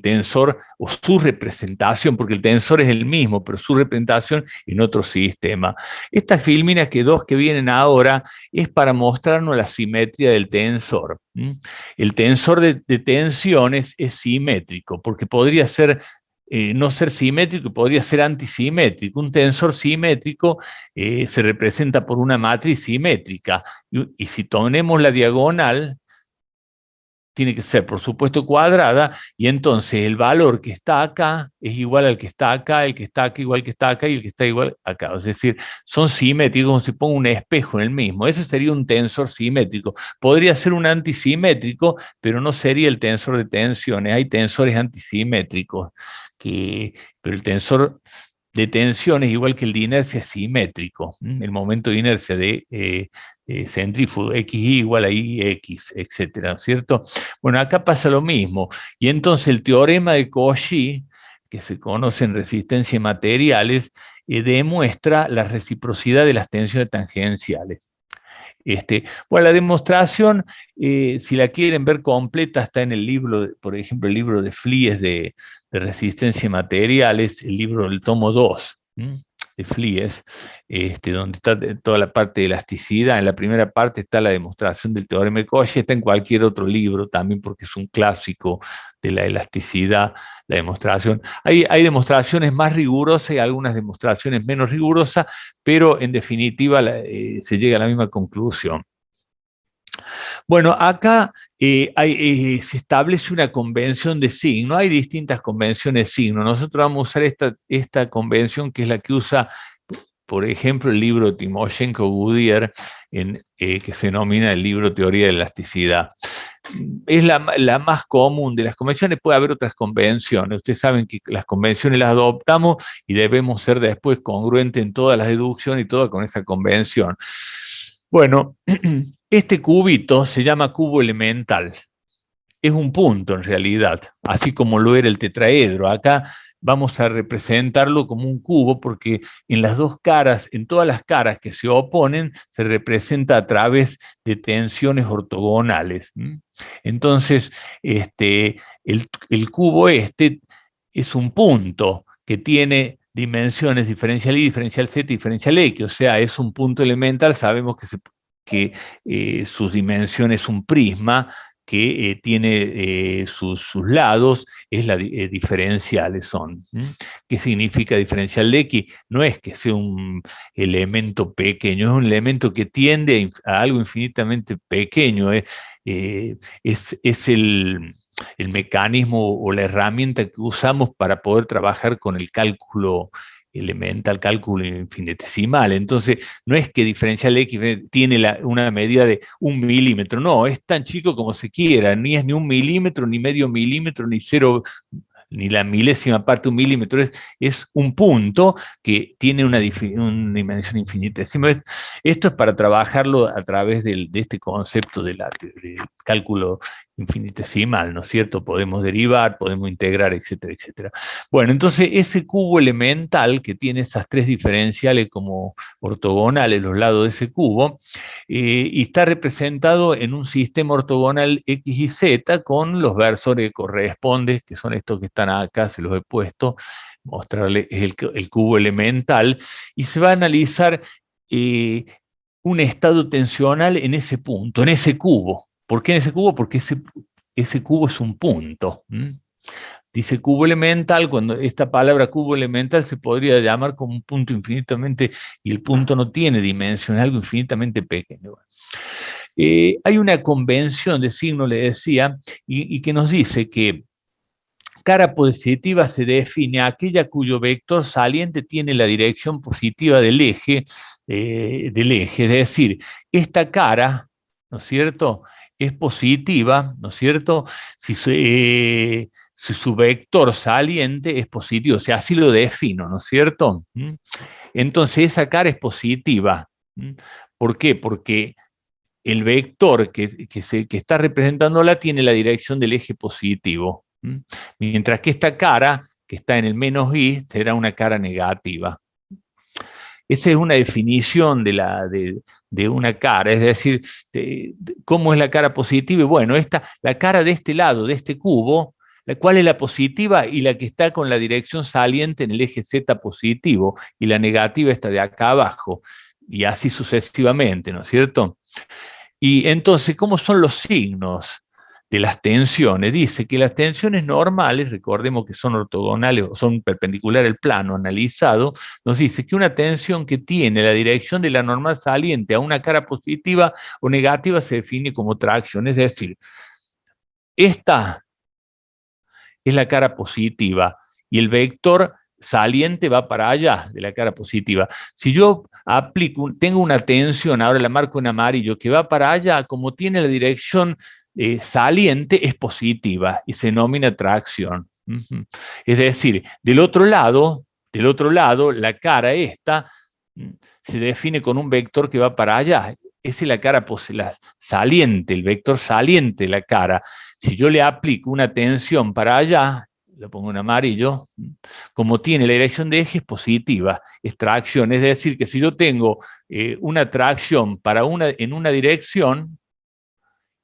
tensor o su representación, porque el tensor es el mismo, pero su representación en otro sistema. Estas filminas que vienen ahora es para mostrarnos la simetría del tensor. El tensor de tensiones es simétrico, porque podría ser no ser simétrico, podría ser antisimétrico. Un tensor simétrico se representa por una matriz simétrica, y si tomemos la diagonal, tiene que ser, por supuesto, cuadrada, y entonces el valor que está acá es igual al que está acá, el que está acá igual que está acá, y el que está igual acá. Es decir, son simétricos, como si pongo un espejo en el mismo. Ese sería un tensor simétrico. Podría ser un antisimétrico, pero no sería el tensor de tensiones. Hay tensores antisimétricos, pero el tensor de tensión es igual que el de inercia simétrico, el momento de inercia de centrífugo XY igual a IX, etcétera, ¿no es cierto? Bueno, acá pasa lo mismo, y entonces el teorema de Cauchy, que se conoce en resistencia de materiales, demuestra la reciprocidad de las tensiones tangenciales. Bueno, la demostración, si la quieren ver completa, está en el libro, por ejemplo, el libro de Flies de resistencia de materiales, el libro del tomo 2 de Flies, donde está toda la parte de elasticidad. En la primera parte está la demostración del teorema de Cauchy, está en cualquier otro libro también porque es un clásico de la elasticidad, la demostración. Hay demostraciones más rigurosas y algunas demostraciones menos rigurosas, pero en definitiva se llega a la misma conclusión. Bueno, acá se establece una convención de signo, hay distintas convenciones de signo. Nosotros vamos a usar esta convención, que es la que usa, por ejemplo, el libro Timoshenko-Goodyear, que se denomina el libro Teoría de la Elasticidad. Es la más común de las convenciones. Puede haber otras convenciones. Ustedes saben que las convenciones las adoptamos y debemos ser después congruentes en todas las deducciones y todo con esa convención. Bueno, este cubito se llama cubo elemental. Es un punto en realidad, así como lo era el tetraedro. Acá vamos a representarlo como un cubo porque en las dos caras, en todas las caras que se oponen, se representa a través de tensiones ortogonales. Entonces, el cubo es un punto que tiene dimensiones diferencial Y, diferencial Z y diferencial X, o sea, es un punto elemental. Sabemos que sus dimensiones es un prisma, que tiene sus lados, diferenciales son. ¿Qué significa diferencial de X? No es que sea un elemento pequeño, es un elemento que tiende a algo infinitamente pequeño. Es el mecanismo o la herramienta que usamos para poder trabajar con el cálculo elemental, cálculo infinitesimal. Entonces, no es que diferencial X tiene una medida de 1 milímetro, no, es tan chico como se quiera, ni es ni 1 milímetro, ni medio milímetro, ni 0, ni la milésima parte de 1 milímetro, es un punto que tiene una dimensión infinitesimal. Esto es para trabajarlo a través de este concepto del cálculo infinitesimal, ¿no es cierto? Podemos derivar, podemos integrar, etcétera, etcétera. Bueno, entonces ese cubo elemental que tiene esas tres diferenciales como ortogonales, los lados de ese cubo, y está representado en un sistema ortogonal X y Z con los versores que corresponden, que son estos que están acá, se los he puesto, mostrarles el cubo elemental, y se va a analizar un estado tensional en ese punto, en ese cubo. ¿Por qué en ese cubo? Porque ese cubo es un punto. Dice cubo elemental, cuando esta palabra cubo elemental se podría llamar como un punto infinitamente, y el punto no tiene dimensión, es algo infinitamente pequeño. Hay una convención de signo, le decía, y que nos dice que cara positiva se define aquella cuyo vector saliente tiene la dirección positiva del eje, es decir, esta cara, ¿no es cierto?, es positiva, ¿no es cierto?, si su vector saliente es positivo, o sea, así lo defino, ¿no es cierto? Entonces esa cara es positiva. ¿Por qué? Porque el vector que está representándola tiene la dirección del eje positivo. Mientras que esta cara, que está en el menos i, será una cara negativa. Esa es una definición de una cara, es decir, ¿cómo es la cara positiva? Y bueno, la cara de este lado, de este cubo, ¿cuál es la positiva? Y la que está con la dirección saliente en el eje Z positivo, y la negativa está de acá abajo, y así sucesivamente, ¿no es cierto? Y entonces, ¿cómo son los signos de las tensiones? Dice que las tensiones normales, recordemos que son ortogonales o son perpendiculares al plano analizado, nos dice que una tensión que tiene la dirección de la normal saliente a una cara positiva o negativa se define como tracción, es decir, esta es la cara positiva y el vector saliente va para allá de la cara positiva. Si yo tengo una tensión, ahora la marco en amarillo, que va para allá, como tiene la dirección saliente, es positiva y se denomina tracción. Es decir, del otro lado, Del otro lado, la cara esta se define con un vector que va para allá. Esa es la cara la saliente, el vector saliente de la cara. Si yo le aplico una tensión para allá, lo pongo en amarillo, como tiene la dirección de eje es positiva, es tracción. Es decir, que si yo tengo una tracción en una dirección,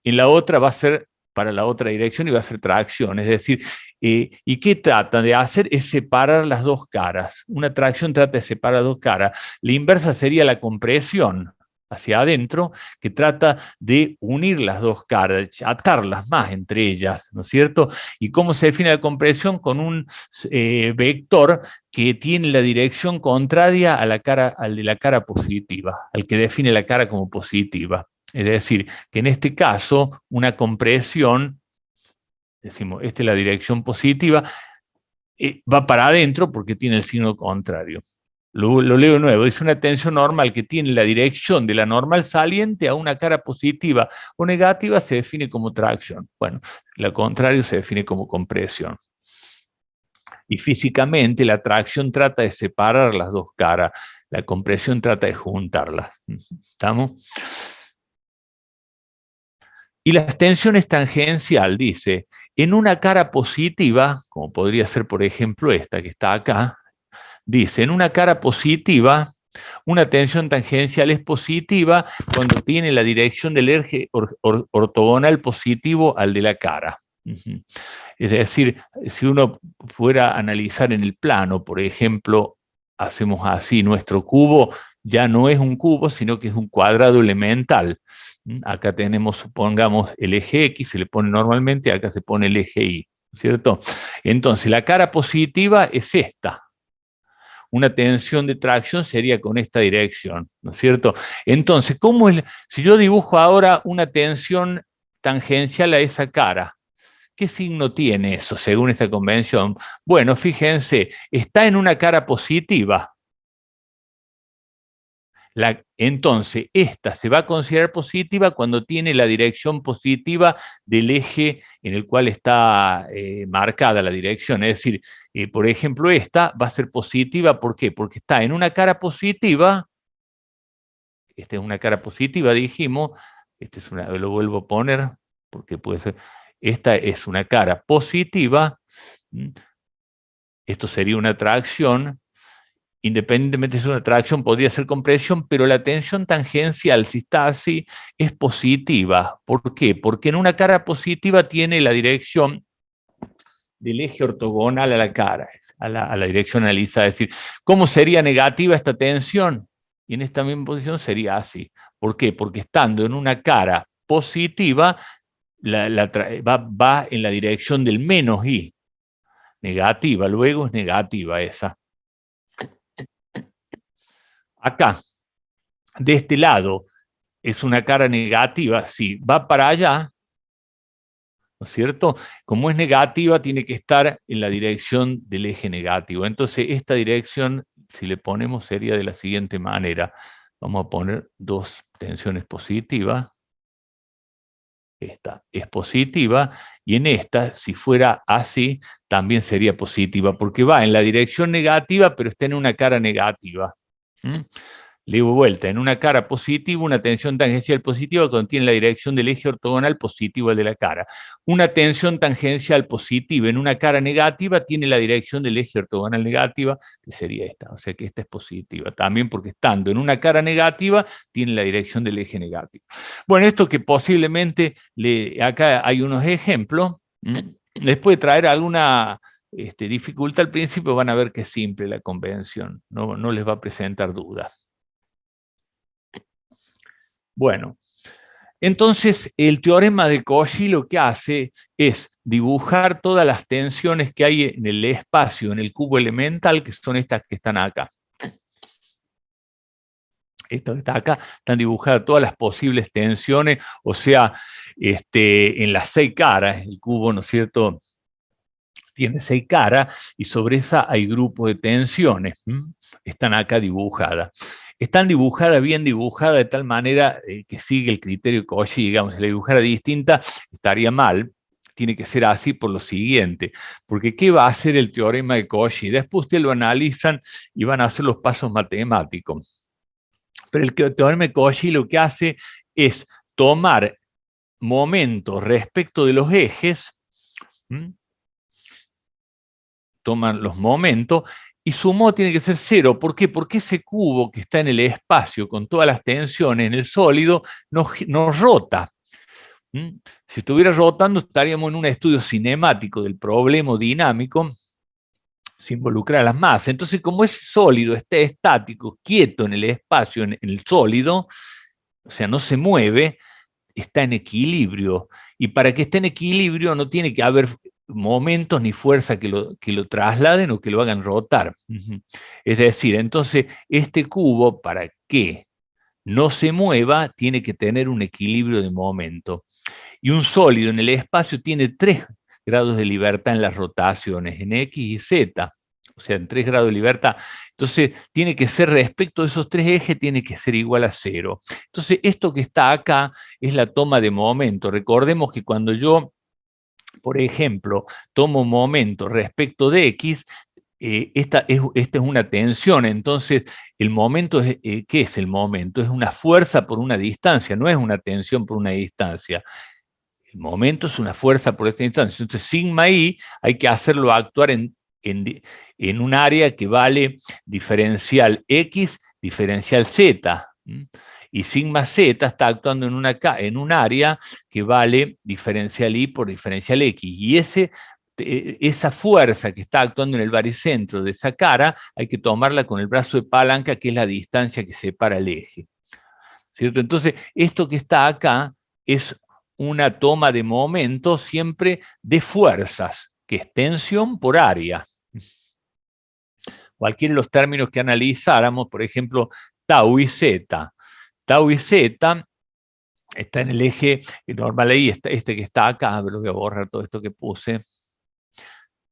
en la otra va a ser para la otra dirección y va a ser tracción. Es decir, ¿y qué trata de hacer? Es separar las dos caras. Una tracción trata de separar dos caras. La inversa sería la compresión hacia adentro, que trata de unir las dos caras, atarlas más entre ellas, ¿no es cierto? ¿Y cómo se define la compresión? Con un vector que tiene la dirección contraria a al de la cara positiva, al que define la cara como positiva. Es decir, que en este caso una compresión, decimos, esta es la dirección positiva, va para adentro porque tiene el signo contrario. Lo leo de nuevo, es una tensión normal que tiene la dirección de la normal saliente a una cara positiva o negativa, se define como tracción. Bueno, lo contrario se define como compresión. Y físicamente la tracción trata de separar las dos caras, la compresión trata de juntarlas. ¿Estamos? Y la tensiones tangencial, dice, en una cara positiva, como podría ser por ejemplo esta que está acá, dice, en una cara positiva, una tensión tangencial es positiva cuando tiene la dirección del eje ortogonal positivo al de la cara. Es decir, si uno fuera a analizar en el plano, por ejemplo, hacemos así, nuestro cubo ya no es un cubo, sino que es un cuadrado elemental. Acá tenemos, supongamos, el eje X, se le pone normalmente, acá se pone el eje Y, ¿cierto? Entonces, la cara positiva es esta. Una tensión de tracción sería con esta dirección, ¿no es cierto? Entonces, ¿cómo es? Si yo dibujo ahora una tensión tangencial a esa cara, ¿qué signo tiene eso según esta convención? Bueno, fíjense, está en una cara positiva. Entonces, esta se va a considerar positiva cuando tiene la dirección positiva del eje en el cual está marcada la dirección. Es decir, por ejemplo, esta va a ser positiva, ¿por qué? Porque está en una cara positiva, esta es una cara positiva, dijimos, lo vuelvo a poner, porque puede ser, esta es una cara positiva, esto sería una tracción, independientemente de ser una tracción, podría ser compresión, pero la tensión tangencial, si está así, es positiva. ¿Por qué? Porque en una cara positiva tiene la dirección del eje ortogonal a la cara, a la dirección analizada. Es decir, ¿cómo sería negativa esta tensión? Y en esta misma posición sería así. ¿Por qué? Porque estando en una cara positiva, va en la dirección del menos I. Negativa, luego es negativa esa. Acá, de este lado, es una cara negativa. Si va para allá, ¿no es cierto? Como es negativa, tiene que estar en la dirección del eje negativo. Entonces, esta dirección, si le ponemos, sería de la siguiente manera. Vamos a poner dos tensiones positivas. Esta es positiva, y en esta, si fuera así, también sería positiva, porque va en la dirección negativa, pero está en una cara negativa. Le digo vuelta, en una cara positiva, una tensión tangencial positiva contiene la dirección del eje ortogonal positivo al de la cara. Una tensión tangencial positiva en una cara negativa tiene la dirección del eje ortogonal negativa, que sería esta, o sea que esta es positiva, también porque estando en una cara negativa, tiene la dirección del eje negativo. Bueno, esto que posiblemente, acá hay unos ejemplos, les puede traer alguna dificultad al principio, van a ver que es simple la convención, no les va a presentar dudas. Bueno, entonces el teorema de Cauchy lo que hace es dibujar todas las tensiones que hay en el espacio, en el cubo elemental, que son estas que están acá. Esto que está acá, están dibujadas todas las posibles tensiones, o sea, en las 6 caras, el cubo, ¿no es cierto?, tiene 6 caras, y sobre esa hay grupos de tensiones, están acá dibujadas. Están dibujadas, bien dibujadas, de tal manera que sigue el criterio Cauchy, digamos, si la dibujara distinta estaría mal. tiene que ser así por lo siguiente, porque ¿qué va a hacer el teorema de Cauchy? Después ustedes lo analizan y van a hacer los pasos matemáticos. Pero el teorema de Cauchy lo que hace es tomar momentos respecto de los ejes, toman los momentos, y su modo tiene que ser cero. ¿Por qué? Porque ese cubo que está en el espacio con todas las tensiones en el sólido no rota. Si estuviera rotando estaríamos en un estudio cinemático del problema dinámico sin involucrar a las masas. Entonces, como ese sólido está estático, quieto en el espacio, en el sólido, o sea, no se mueve, está en equilibrio. Y para que esté en equilibrio no tiene que haber momentos ni fuerza que lo trasladen o que lo hagan rotar. Es decir, entonces, este cubo, para que no se mueva, tiene que tener un equilibrio de momento. Y un sólido en el espacio tiene 3 grados de libertad en las rotaciones, en X y Z, o sea, en 3 grados de libertad. Entonces, tiene que ser respecto de esos 3 ejes, tiene que ser igual a 0. Entonces, esto que está acá es la toma de momento. Recordemos que cuando yo, por ejemplo, tomo momento respecto de X, esta es una tensión. Entonces, el momento, ¿qué es el momento? Es una fuerza por una distancia, no es una tensión por una distancia. El momento es una fuerza por esta distancia. Entonces, sigma i hay que hacerlo actuar en un área que vale diferencial x, diferencial z. Y sigma z está actuando en un área que vale diferencial i por diferencial x. Y esa fuerza que está actuando en el baricentro de esa cara hay que tomarla con el brazo de palanca, que es la distancia que separa el eje. ¿Cierto? Entonces, esto que está acá es una toma de momento siempre de fuerzas, que es tensión por área. Cualquiera de los términos que analizáramos, por ejemplo, tau y z. Tau y z está en el eje normal ahí, este que está acá, pero voy a borrar todo esto que puse.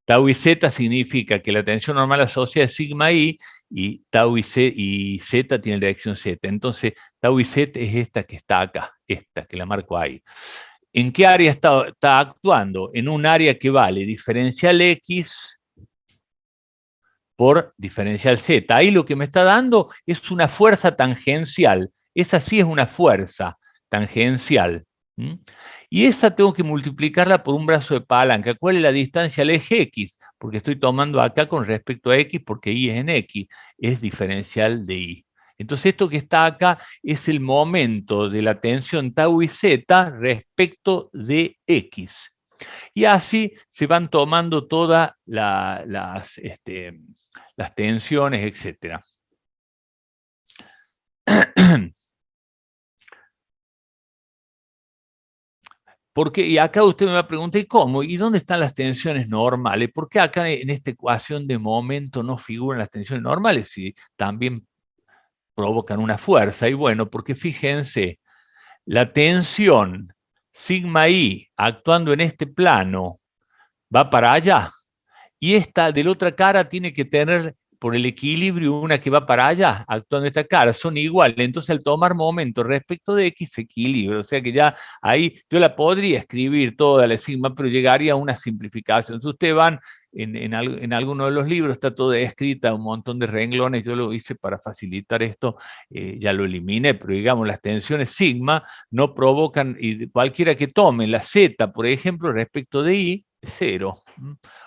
Tau y z significa que la tensión normal asociada es sigma i, y tau y z tiene dirección z. Entonces, tau y z es esta que está acá, esta que la marco ahí. ¿En qué área está actuando? En un área que vale diferencial x por diferencial z. Ahí lo que me está dando es una fuerza tangencial. Esa sí es una fuerza tangencial. Y esa tengo que multiplicarla por un brazo de palanca. ¿Cuál es la distancia al eje x? Porque estoy tomando acá con respecto a x, porque y es en x, es diferencial de y. Entonces esto que está acá es el momento de la tensión tau y z respecto de x. Y así se van tomando todas las tensiones, etc. Porque, y acá usted me va a preguntar, ¿y cómo? ¿Y dónde están las tensiones normales? ¿Por qué acá en esta ecuación de momento no figuran las tensiones normales si también provocan una fuerza? Y bueno, porque fíjense, la tensión sigma i actuando en este plano va para allá, y esta de la otra cara tiene que tener por el equilibrio una que va para allá, actuando esta cara, son iguales. Entonces, al tomar momento respecto de x, se equilibra. O sea que ya ahí yo la podría escribir toda la sigma, pero llegaría a una simplificación. Entonces, ustedes van en alguno de los libros, está toda escrita, un montón de renglones. Yo lo hice para facilitar esto, ya lo eliminé, pero digamos, las tensiones sigma no provocan, y cualquiera que tome la z, por ejemplo, respecto de y, cero,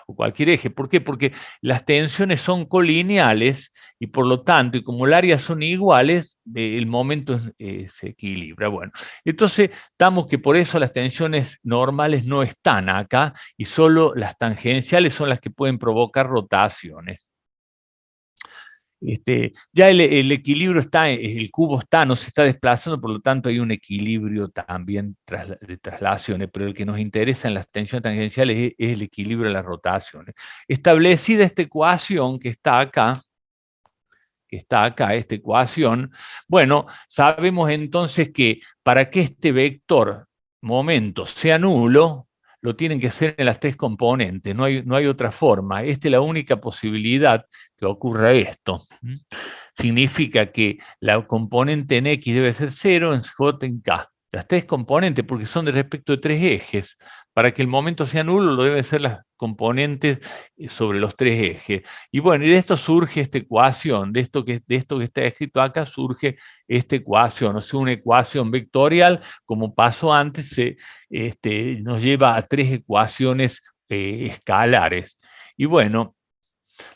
o cualquier eje. ¿Por qué? Porque las tensiones son colineales y por lo tanto, y como el área son iguales, el momento se equilibra. Bueno, entonces estamos que por eso las tensiones normales no están acá y solo las tangenciales son las que pueden provocar rotaciones. Ya el equilibrio está, el cubo está, no se está desplazando, por lo tanto hay un equilibrio también de traslaciones, pero el que nos interesa en las tensiones tangenciales es el equilibrio de las rotaciones. Establecida esta ecuación que está acá, esta ecuación, bueno, sabemos entonces que para que este vector momento sea nulo, lo tienen que hacer en las 3 componentes, no hay otra forma. Esta es la única posibilidad que ocurra esto. Significa que la componente en X debe ser 0, en J en K. Las tres componentes, porque son de respecto de tres ejes. Para que el momento sea nulo, lo deben ser las componentes sobre los tres ejes. Y bueno, y de esto surge esta ecuación, de esto que está escrito acá surge esta ecuación, o sea, una ecuación vectorial, como pasó antes, nos lleva a tres ecuaciones escalares. Y bueno,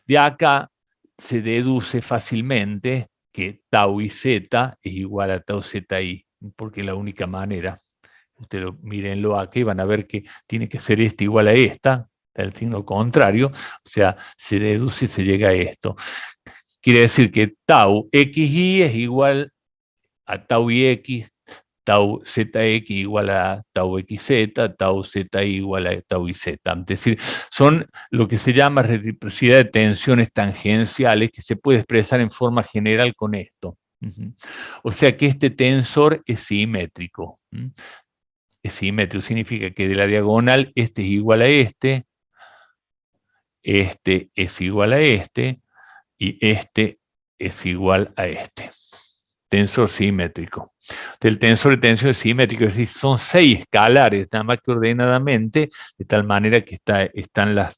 de acá se deduce fácilmente que tau i z es igual a tau zi, porque es la única manera. Ustedes mírenlo aquí, van a ver que tiene que ser esta igual a esta, el signo contrario, o sea, se deduce y se llega a esto. Quiere decir que tau xi es igual a tau ix, tau zx igual a tau xz, tau zi igual a tau iz. Es decir, son lo que se llama reciprocidad de tensiones tangenciales que se puede expresar en forma general con esto. O sea que este tensor es simétrico. Es simétrico, significa que de la diagonal este es igual a este es igual a este, y este es igual a este. Tensor simétrico. El tensor de tensión es simétrico, es decir, son 6 escalares, nada más que ordenadamente, de tal manera que están las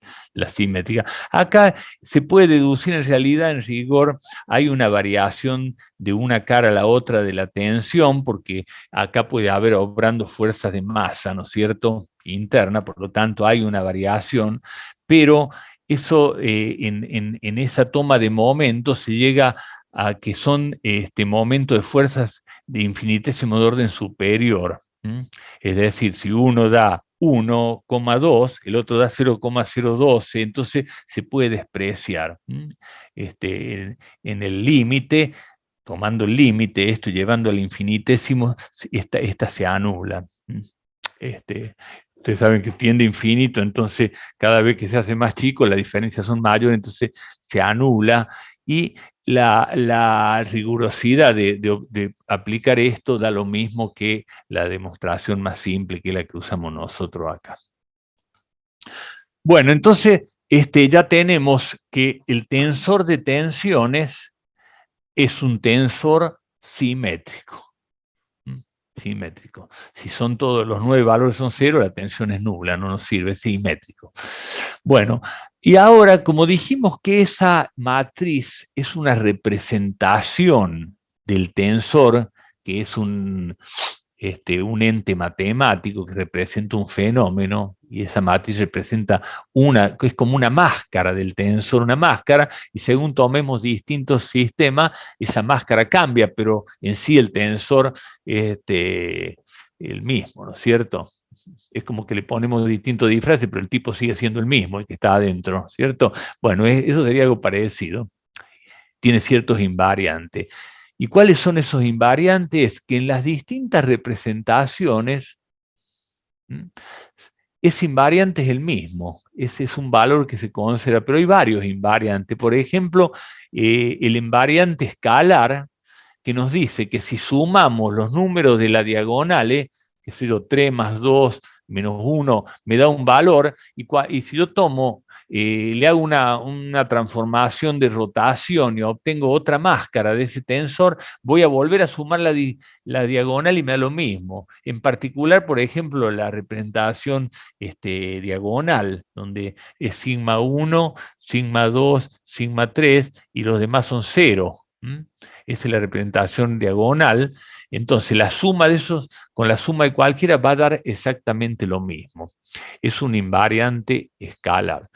simétricas. Acá se puede deducir, en realidad, en rigor, hay una variación de una cara a la otra de la tensión, porque acá puede haber obrando fuerzas de masa, ¿no es cierto?, interna, por lo tanto hay una variación, pero eso en esa toma de momentos se llega a que son momentos de fuerzas de infinitésimo de orden superior. Es decir, si uno da 1,2, el otro da 0,012, entonces se puede despreciar. En el límite, tomando el límite, esto llevando al infinitésimo, esta se anula. Ustedes saben que tiende a infinito, entonces cada vez que se hace más chico, las diferencias son mayores, entonces se anula, y la rigurosidad de aplicar esto da lo mismo que la demostración más simple, que es la que usamos nosotros acá. Bueno, entonces ya tenemos que el tensor de tensiones es un tensor simétrico. Simétrico. Si son todos los 9 valores son 0, la tensión es nula, no nos sirve, es simétrico. Bueno, y ahora, como dijimos que esa matriz es una representación del tensor, que es un ente matemático que representa un fenómeno, y esa matriz representa que es como una máscara del tensor, una máscara, y según tomemos distintos sistemas, esa máscara cambia, pero en sí el tensor es el mismo, ¿no es cierto? Es como que le ponemos distintos disfraces, pero el tipo sigue siendo el mismo, el que está adentro, ¿cierto? Bueno, eso sería algo parecido. Tiene ciertos invariantes. ¿Y cuáles son esos invariantes? Que en las distintas representaciones ese invariante es el mismo. Ese es un valor que se considera, pero hay varios invariantes. Por ejemplo, el invariante escalar, que nos dice que si sumamos los números de las diagonales, que es 3 más 2 menos 1, me da un valor, y si yo tomo, le hago una transformación de rotación y obtengo otra máscara de ese tensor, voy a volver a sumar la diagonal y me da lo mismo. En particular, por ejemplo, la representación diagonal, donde es sigma 1, sigma 2, sigma 3, y los demás son 0. Esa es la representación diagonal. Entonces, la suma de esos, con la suma de cualquiera, va a dar exactamente lo mismo. Es un invariante escalar.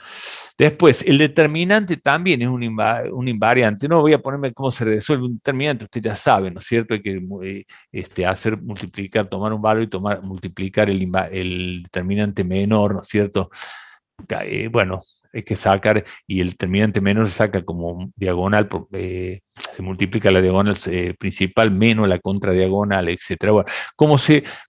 Después, el determinante también es un invariante. No voy a ponerme cómo se resuelve un determinante, usted ya sabe, ¿no es cierto? Hay que hacer multiplicar, tomar un valor y multiplicar el determinante menor, ¿no es cierto? Bueno, hay que sacar, y el determinante menor se saca como diagonal, se multiplica la diagonal principal menos la contradiagonal, etc. Bueno,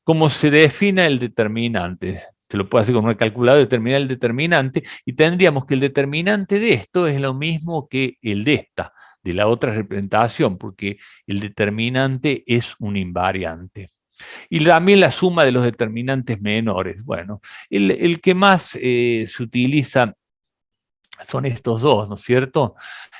¿cómo se define el determinante? Se lo puede hacer con una calculadora, determinar el determinante, y tendríamos que el determinante de esto es lo mismo que el de esta, de la otra representación, porque el determinante es un invariante. Y también la suma de los determinantes menores. Bueno, el que más se utiliza son estos dos, ¿no es cierto?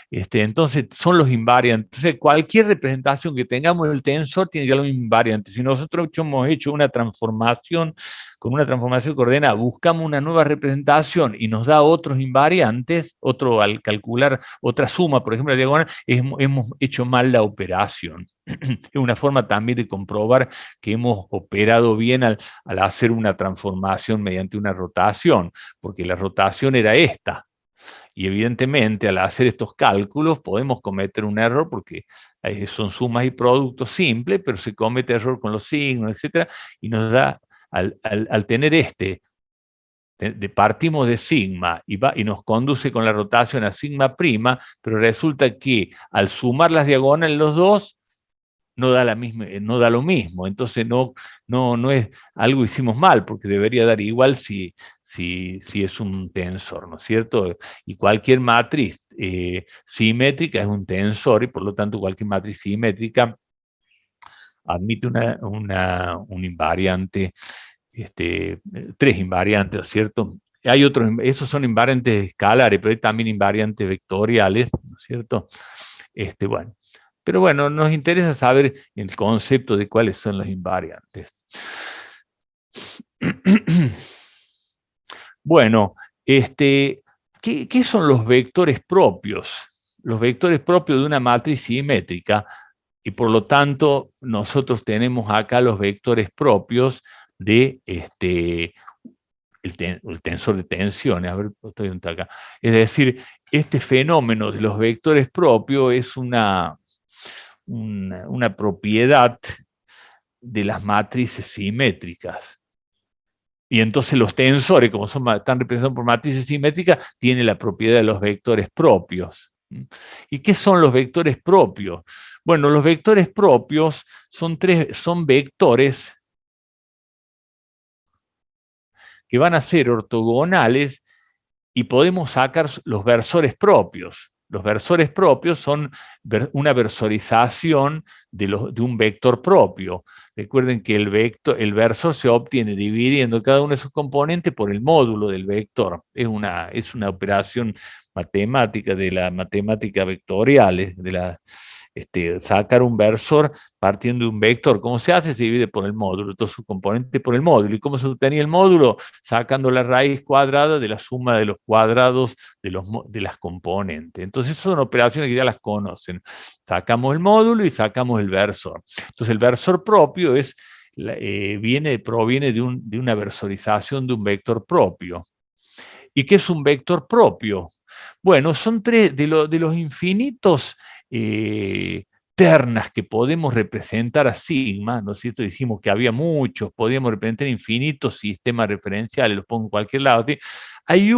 Entonces, son los invariantes. Entonces, cualquier representación que tengamos del tensor tiene que ser un invariante. Si nosotros hemos hecho una transformación, con una transformación coordenada, buscamos una nueva representación y nos da otros invariantes, al calcular otra suma, por ejemplo, la diagonal, hemos hecho mal la operación. Es una forma también de comprobar que hemos operado bien al hacer una transformación mediante una rotación, porque la rotación era esta. Y evidentemente al hacer estos cálculos podemos cometer un error porque son sumas y productos simples, pero se comete error con los signos, etcétera, y nos da, al tener partimos de sigma y nos conduce con la rotación a sigma prima, pero resulta que al sumar las diagonales los dos, no da, no da lo mismo. Entonces no es algo hicimos mal, porque debería dar igual si es un tensor, ¿no es cierto? Y cualquier matriz simétrica es un tensor, y por lo tanto cualquier matriz simétrica admite un invariante, tres invariantes, ¿no es cierto? Hay otros, esos son invariantes escalares, pero hay también invariantes vectoriales, ¿no es cierto? Bueno. Pero bueno, nos interesa saber el concepto de cuáles son los invariantes. Bueno, ¿qué son los vectores propios? Los vectores propios de una matriz simétrica, y por lo tanto nosotros tenemos acá los vectores propios de el tensor de tensiones. A ver, estoy acá. Es decir, este fenómeno de los vectores propios es una propiedad de las matrices simétricas. Y entonces los tensores, como están representados por matrices simétricas, tienen la propiedad de los vectores propios. ¿Y qué son los vectores propios? Bueno, los vectores propios son vectores que van a ser ortogonales y podemos sacar los versores propios. Los versores propios son una versorización de un vector propio. Recuerden que el versor se obtiene dividiendo cada uno de sus componentes por el módulo del vector. Es una operación matemática de la matemática vectorial, sacar un versor partiendo de un vector. ¿Cómo se hace? Se divide por el módulo, todo su componente por el módulo. ¿Y cómo se obtenía el módulo? Sacando la raíz cuadrada de la suma de los cuadrados de las componentes. Entonces, son operaciones que ya las conocen. Sacamos el módulo y sacamos el versor. Entonces, el versor propio proviene de una versorización de un vector propio. ¿Y qué es un vector propio? Bueno, son tres de los infinitos ternas que podemos representar a sigma, ¿no es cierto? Dijimos que había muchos, podíamos representar infinitos sistemas referenciales, los pongo en cualquier lado. ¿sí? Hay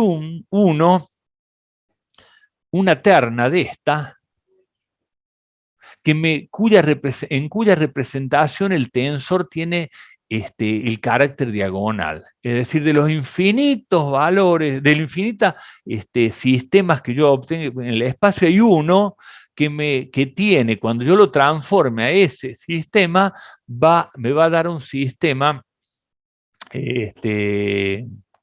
una terna de esta, en cuya representación el tensor tiene el carácter diagonal, es decir, de los infinitos valores, del infinita sistemas que yo obtengo en el espacio, hay uno que tiene, cuando yo lo transforme a ese sistema, me va a dar un sistema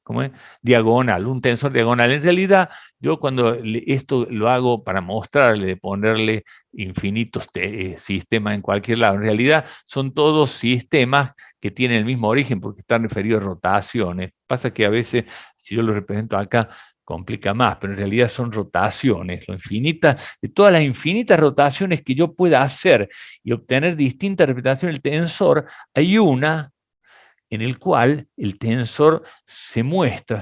¿cómo es? Diagonal, un tensor diagonal. En realidad, yo cuando esto lo hago para mostrarle, de ponerle infinitos sistemas en cualquier lado, en realidad son todos sistemas que tienen el mismo origen porque están referidos a rotaciones. Pasa que a veces, si yo lo represento acá, complica más, pero en realidad son rotaciones, de todas las infinitas rotaciones que yo pueda hacer y obtener distintas representaciones del tensor, hay una en el cual el tensor se muestra,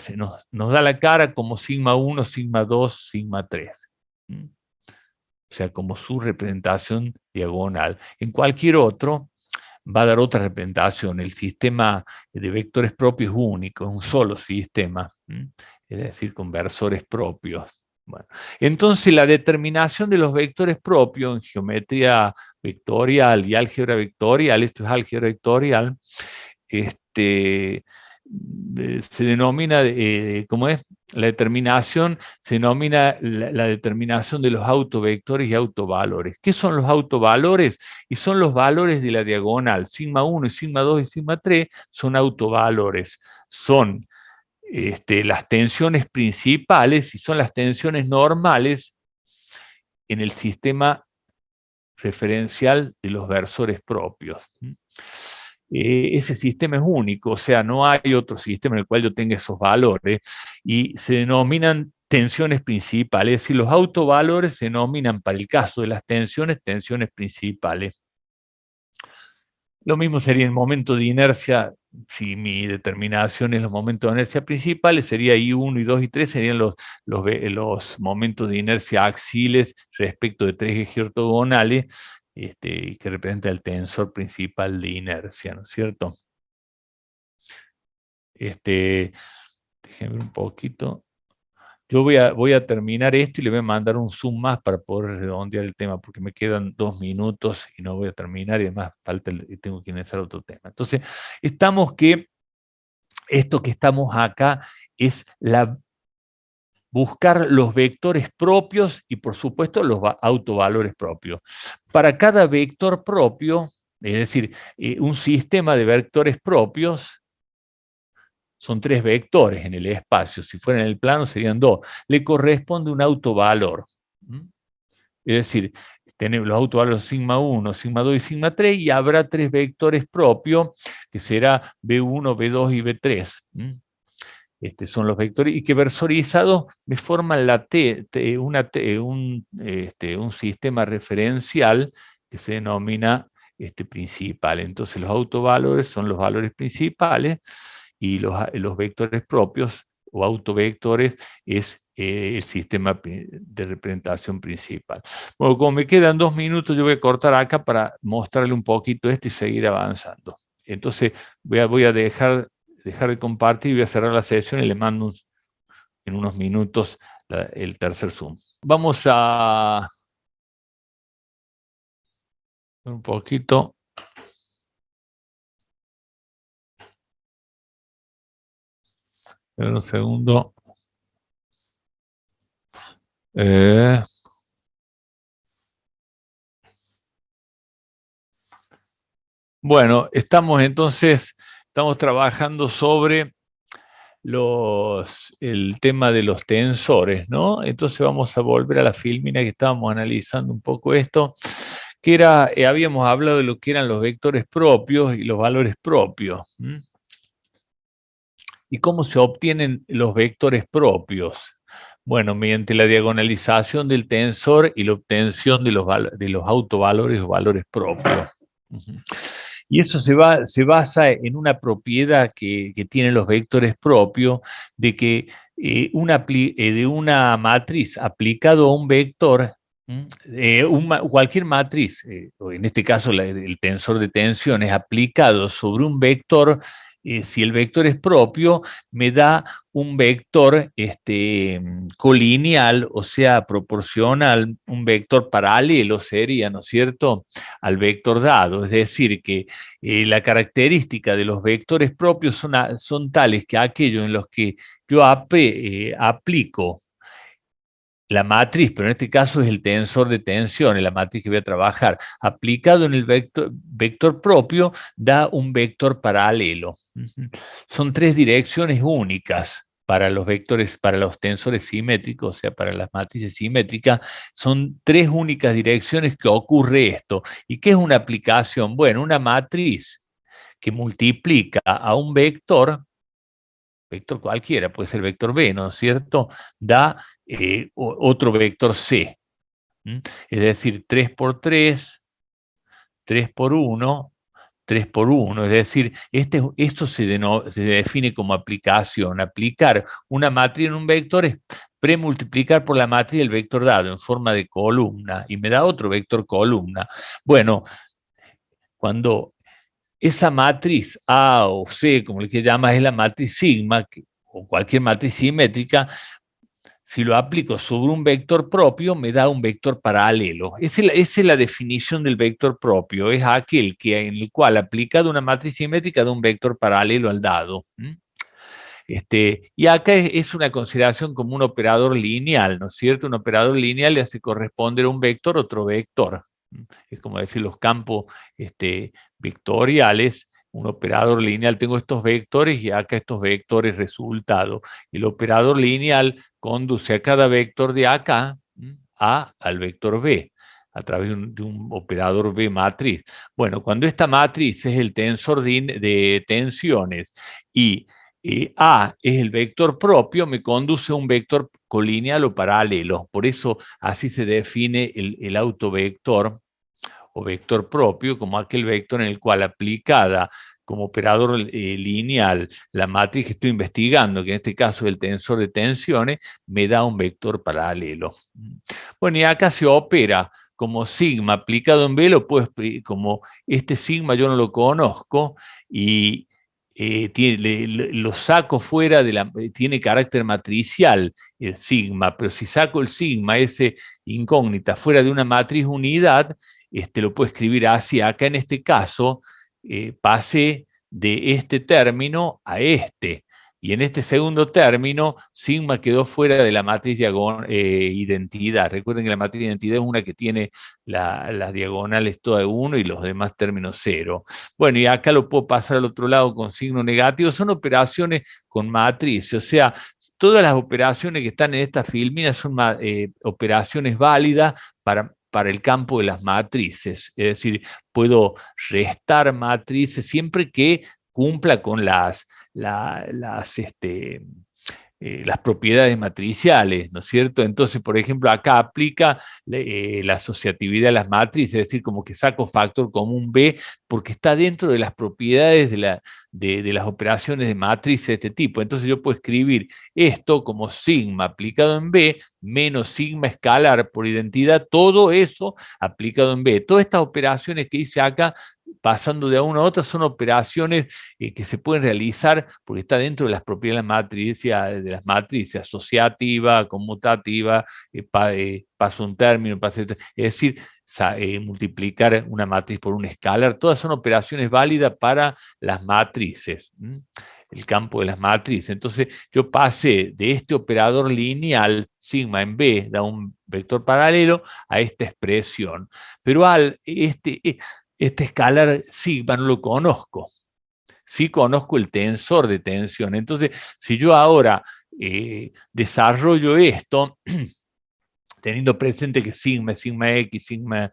nos da la cara como sigma 1, sigma 2, sigma 3. O sea, como su representación diagonal. En cualquier otro va a dar otra representación. El sistema de vectores propios es único, es un solo sistema, es decir, con versores propios. Bueno, entonces la determinación de los vectores propios en geometría vectorial y álgebra vectorial, esto es álgebra vectorial, se denomina, ¿cómo es? La determinación se denomina la determinación de los autovectores y autovalores. ¿Qué son los autovalores? Y son los valores de la diagonal. Sigma 1 y sigma 2 y sigma 3 son autovalores. Son las tensiones principales, y son las tensiones normales en el sistema referencial de los versores propios. Ese sistema es único, o sea, no hay otro sistema en el cual yo tenga esos valores, y se denominan tensiones principales, es decir, los autovalores se denominan, para el caso de las tensiones, tensiones principales. Lo mismo sería el momento de inercia. Si mi determinación es los momentos de inercia principales, sería I1, I2 y 3, serían los momentos de inercia axiles respecto de tres ejes ortogonales, que representa el tensor principal de inercia, ¿no es cierto? Déjenme ver un poquito. Yo voy a terminar esto y le voy a mandar un zoom más para poder redondear el tema, porque me quedan 2 minutos y no voy a terminar, y además tengo que iniciar otro tema. Entonces, esto que estamos acá es buscar los vectores propios y, por supuesto, los autovalores propios. Para cada vector propio, es decir, un sistema de vectores propios, son 3 vectores en el espacio. Si fuera en el plano serían 2. Le corresponde un autovalor. Es decir, tenemos los autovalores sigma 1, sigma 2 y sigma 3, y habrá 3 vectores propios, que será B1, B2 y B3. Son los vectores, y que versorizados me forman un sistema referencial que se denomina principal. Entonces los autovalores son los valores principales, y los vectores propios o autovectores es el sistema de representación principal. Bueno, como me quedan 2 minutos, yo voy a cortar acá para mostrarle un poquito esto y seguir avanzando. Entonces voy a dejar de compartir y voy a cerrar la sesión, y le mando en unos minutos el tercer Zoom. Vamos a un poquito. Un segundo. Bueno, estamos trabajando sobre el tema de los tensores, ¿no? Entonces vamos a volver a la filmina que estábamos analizando un poco esto, que era, habíamos hablado de lo que eran los vectores propios y los valores propios. ¿Y cómo se obtienen los vectores propios? Bueno, mediante la diagonalización del tensor y la obtención de los autovalores o valores propios. Y eso se basa en una propiedad que tienen los vectores propios, de que de una matriz aplicado a un vector, cualquier matriz, en este caso el tensor de tensiones, aplicado sobre un vector, si el vector es propio, me da un vector colineal, o sea, proporcional, un vector paralelo sería, ¿no es cierto?, al vector dado. Es decir, que la característica de los vectores propios son tales que aquellos en los que yo aplico la matriz, pero en este caso es el tensor de tensiones, la matriz que voy a trabajar, aplicado en el vector propio, da un vector paralelo. Son 3 direcciones únicas para los vectores, para los tensores simétricos, o sea, para las matrices simétricas. Son 3 únicas direcciones que ocurre esto. ¿Y qué es una aplicación? Bueno, una matriz que multiplica a un vector cualquiera, puede ser vector B, ¿no es cierto?, da otro vector C. Es decir, 3 por 3, 3 por 1, 3 por 1. Es decir, esto se define como aplicación. Aplicar una matriz en un vector es premultiplicar por la matriz el vector dado en forma de columna, y me da otro vector columna. Bueno, cuando esa matriz A o C, como le que llamas, es la matriz sigma, o cualquier matriz simétrica, si lo aplico sobre un vector propio, me da un vector paralelo. Esa es la definición del vector propio, es aquel en el cual, aplicado una matriz simétrica, da un vector paralelo al dado. Y acá es una consideración como un operador lineal, ¿no es cierto? Un operador lineal le hace corresponder a un vector otro vector. Es como decir, los campos vectoriales un operador lineal, tengo estos vectores y acá estos vectores resultado. El operador lineal conduce a cada vector de acá al vector B, a través de un operador B matriz. Bueno, cuando esta matriz es el tensor de tensiones y A es el vector propio, me conduce a un vector colineal o paralelo. Por eso así se define el autovector o vector propio como aquel vector en el cual aplicada como operador lineal la matriz que estoy investigando, que en este caso es el tensor de tensiones, me da un vector paralelo. Bueno, y acá se opera como sigma aplicado en B, lo puedo como este sigma yo no lo conozco y lo saco fuera de la, tiene carácter matricial el sigma, pero si saco el sigma, ese incógnita, fuera de una matriz unidad, lo puedo escribir así. Acá en este caso pasé de este término a este. Y en este segundo término, sigma quedó fuera de la matriz identidad. Recuerden que la matriz de identidad es una que tiene las diagonales todas 1 y los demás términos 0. Bueno, y acá lo puedo pasar al otro lado con signo negativo. Son operaciones con matriz, o sea, todas las operaciones que están en esta filmina son operaciones válidas para el campo de las matrices. Es decir, puedo restar matrices siempre que cumpla con las propiedades matriciales, ¿no es cierto? Entonces, por ejemplo, acá aplica la asociatividad de las matrices, es decir, como que saco factor común B, porque está dentro de las propiedades de las operaciones de matriz de este tipo. Entonces yo puedo escribir esto como sigma aplicado en B, menos sigma escalar por identidad, todo eso aplicado en B. Todas estas operaciones que hice acá, pasando de una a otra, son operaciones que se pueden realizar porque está dentro de las propiedades de las matrices asociativa, conmutativa, paso un término, paso otro. Es decir, multiplicar una matriz por un escalar, todas son operaciones válidas para las matrices, el campo de las matrices. Entonces yo pasé de este operador lineal, sigma en B, da un vector paralelo, a esta expresión. Pero este escalar sigma no lo conozco. Sí conozco el tensor de tensión. Entonces, si yo ahora desarrollo esto, teniendo presente que sigma es sigma X, sigma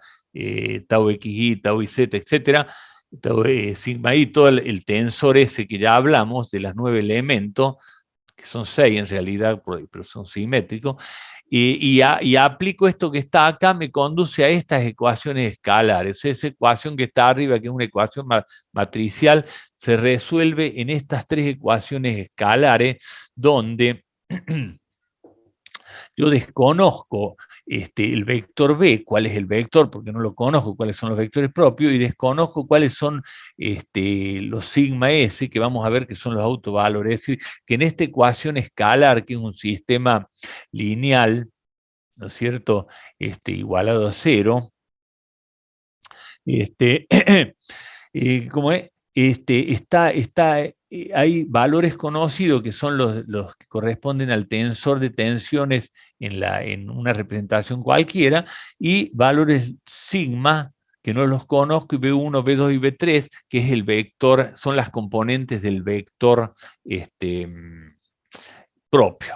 tau XY, tau YZ, etcétera, sigma Y, todo el tensor ese que ya hablamos de las 9 elementos, que son 6 en realidad, pero son simétricos, y aplico esto que está acá, me conduce a estas ecuaciones escalares. Esa ecuación que está arriba, que es una ecuación matricial, se resuelve en estas 3 ecuaciones escalares, donde yo desconozco el vector B, cuál es el vector, porque no lo conozco, cuáles son los vectores propios, y desconozco cuáles son los sigma S, que vamos a ver que son los autovalores. Es decir, que en esta ecuación escalar, que es un sistema lineal, ¿no es cierto?, igualado a 0, ¿cómo es? Hay valores conocidos que son los que corresponden al tensor de tensiones en una representación cualquiera, y valores sigma, que no los conozco, y B1, B2 y B3, que es el vector, son las componentes del vector propio.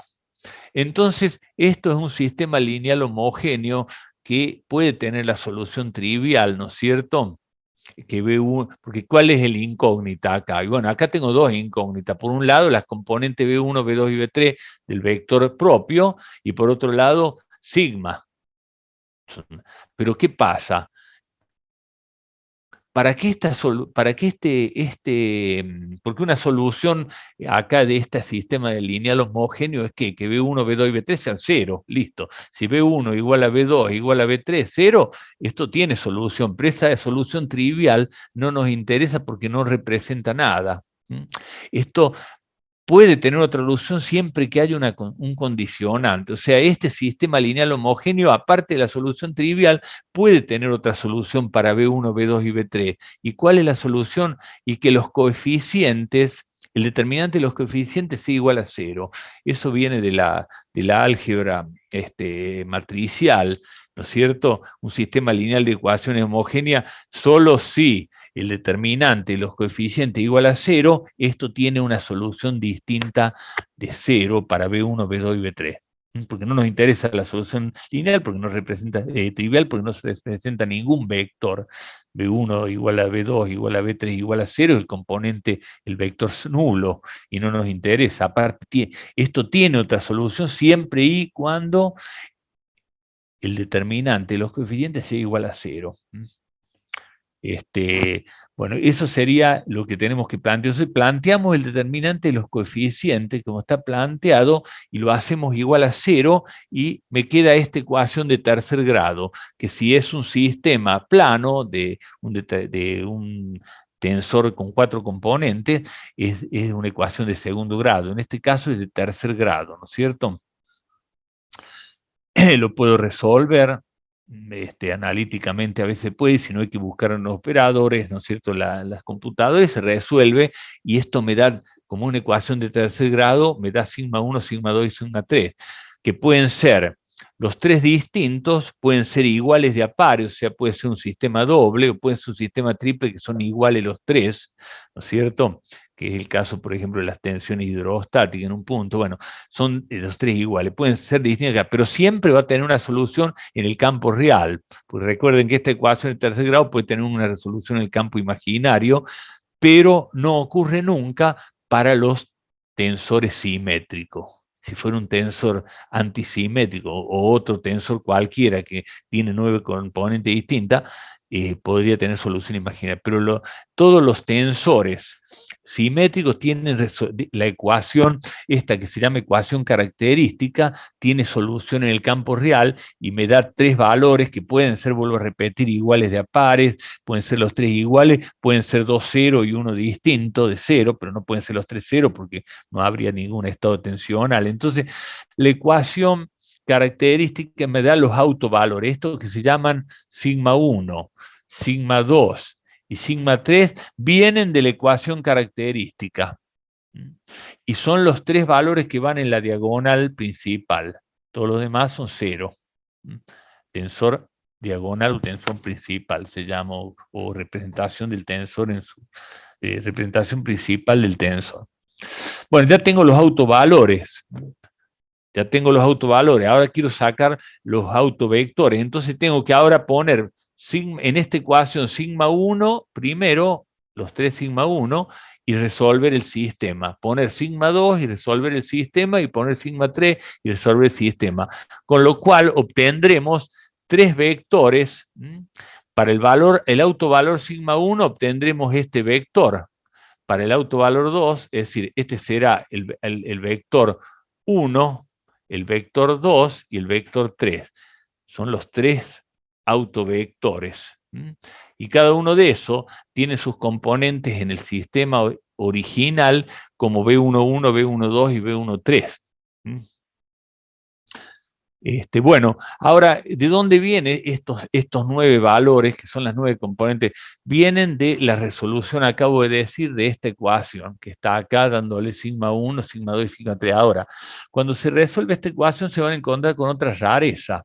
Entonces, esto es un sistema lineal homogéneo que puede tener la solución trivial, ¿no es cierto?, que B1, porque ¿cuál es el incógnita acá? Y bueno, acá tengo dos incógnitas. Por un lado, las componentes B1, B2 y B3 del vector propio, y por otro lado, sigma. Pero ¿qué pasa? ¿Para qué porque una solución acá de este sistema de lineal homogéneo es que B1, B2 y B3 sean 0, listo. Si B1 igual a B2 igual a B3, 0, esto tiene solución, pero esa solución trivial no nos interesa porque no representa nada. Esto puede tener otra solución siempre que haya un condicionante. O sea, este sistema lineal homogéneo, aparte de la solución trivial, puede tener otra solución para B1, B2 y B3. ¿Y cuál es la solución? Y que los coeficientes, el determinante de los coeficientes sea igual a 0. Eso viene de la álgebra matricial, ¿no es cierto? Un sistema lineal de ecuaciones homogéneas solo si el determinante y los coeficientes igual a 0, esto tiene una solución distinta de 0 para B1, B2 y B3. Porque no nos interesa la solución lineal, porque no representa trivial, porque no se representa ningún vector. B1 igual a B2 igual a B3 igual a 0, el componente, el vector nulo, y no nos interesa. Aparte, esto tiene otra solución siempre y cuando el determinante de los coeficientes sea igual a 0. Bueno, eso sería lo que tenemos que plantear. Entonces, planteamos el determinante de los coeficientes como está planteado y lo hacemos igual a 0 y me queda esta ecuación de tercer grado, que si es un sistema plano de un tensor con 4 componentes, es una ecuación de segundo grado. En este caso es de tercer grado, ¿no es cierto? Lo puedo resolver analíticamente, a veces puede, si no hay que buscar en los operadores, ¿no es cierto? Las computadoras se resuelve y esto me da como una ecuación de tercer grado, me da sigma 1, sigma 2 y sigma 3, que pueden ser los tres distintos, pueden ser iguales de a pares, o sea, puede ser un sistema doble o puede ser un sistema triple que son iguales los tres, ¿no es cierto? Que es el caso, por ejemplo, de las tensiones hidrostáticas en un punto. Bueno, son los tres iguales, pueden ser distintas, pero siempre va a tener una solución en el campo real. Pues recuerden que esta ecuación de tercer grado puede tener una resolución en el campo imaginario, pero no ocurre nunca para los tensores simétricos. Si fuera un tensor antisimétrico o otro tensor cualquiera que tiene 9 componentes distintas, podría tener solución imaginaria. Pero todos los tensores simétricos tienen la ecuación, esta que se llama ecuación característica, tiene solución en el campo real y me da tres valores que pueden ser, vuelvo a repetir, iguales de a pares, pueden ser los tres iguales, pueden ser dos cero y uno distinto de cero, pero no pueden ser los tres cero porque no habría ningún estado tensional. Entonces, la ecuación característica me da los autovalores, estos que se llaman sigma 1, sigma 2 y sigma 3 vienen de la ecuación característica y son los tres valores que van en la diagonal principal. Todos los demás son cero. Tensor diagonal o tensor principal se llama, o representación del tensor en su representación principal del tensor. Bueno, ya tengo los autovalores. Ya tengo los autovalores. Ahora quiero sacar los autovectores. Entonces tengo que ahora poner en esta ecuación sigma 1 primero, los tres sigma 1, y resolver el sistema. Poner sigma 2 y resolver el sistema, y poner sigma 3 y resolver el sistema. Con lo cual obtendremos tres vectores. Para el autovalor sigma 1 obtendremos este vector. Para el autovalor 2, es decir, este será el vector 1, el vector 2 y el vector 3. Son los tres autovectores. Y cada uno de esos tiene sus componentes en el sistema original como B11, B12 y B13. Bueno, ahora, ¿de dónde vienen estos 9 valores, que son las 9 componentes? Vienen de la resolución, acabo de decir, de esta ecuación, que está acá dándole sigma 1, sigma 2 y sigma 3. Ahora, cuando se resuelve esta ecuación se van a encontrar con otra rareza,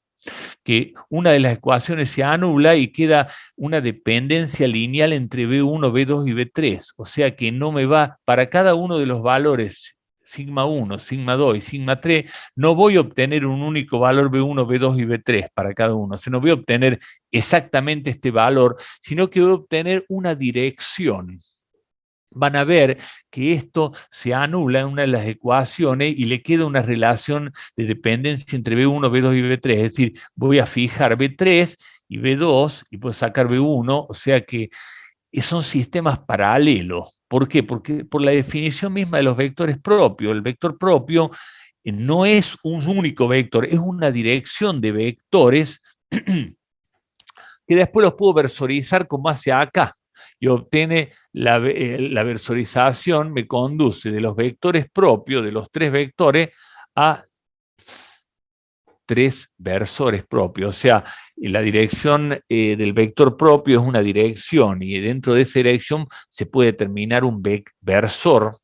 que una de las ecuaciones se anula y queda una dependencia lineal entre B1, B2 y B3. O sea que no me va, para cada uno de los valores sigma 1, sigma 2 y sigma 3, no voy a obtener un único valor B1, B2 y B3 para cada uno, sino voy a obtener exactamente este valor, sino que voy a obtener una dirección. Van a ver que esto se anula en una de las ecuaciones y le queda una relación de dependencia entre B1, B2 y B3, es decir, voy a fijar B3 y B2 y puedo sacar B1, o sea que son sistemas paralelos. ¿Por qué? Porque por la definición misma de los vectores propios, el vector propio no es un único vector, es una dirección de vectores que después los puedo versorizar como hacia acá. Y obtiene la versorización, me conduce de los vectores propios, de los tres vectores, a tres versores propios. O sea, la dirección del vector propio es una dirección y dentro de esa dirección se puede determinar un versor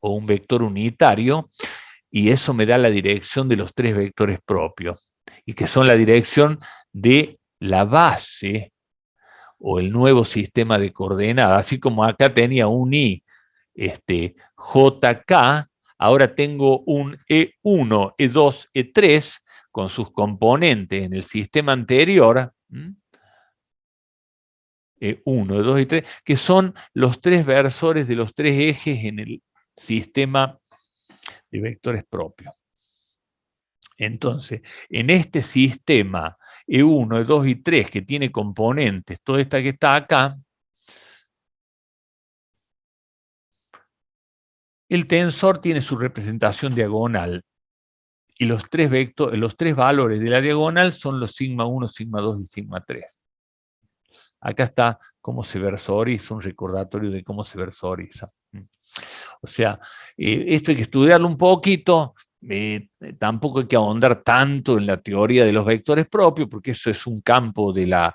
o un vector unitario y eso me da la dirección de los tres vectores propios y que son la dirección de la base o el nuevo sistema de coordenadas, así como acá tenía un I, JK, ahora tengo un E1, E2, E3 con sus componentes en el sistema anterior, E1, E2 y 3, que son los tres versores de los tres ejes en el sistema de vectores propios. Entonces, en este sistema E1, E2 y 3, que tiene componentes, toda esta que está acá, el tensor tiene su representación diagonal y los tres valores de la diagonal son los sigma 1, sigma 2 y sigma 3. Acá está cómo se versoriza, un recordatorio de cómo se versoriza. O sea, esto hay que estudiarlo un poquito, tampoco hay que ahondar tanto en la teoría de los vectores propios, porque eso es un campo de la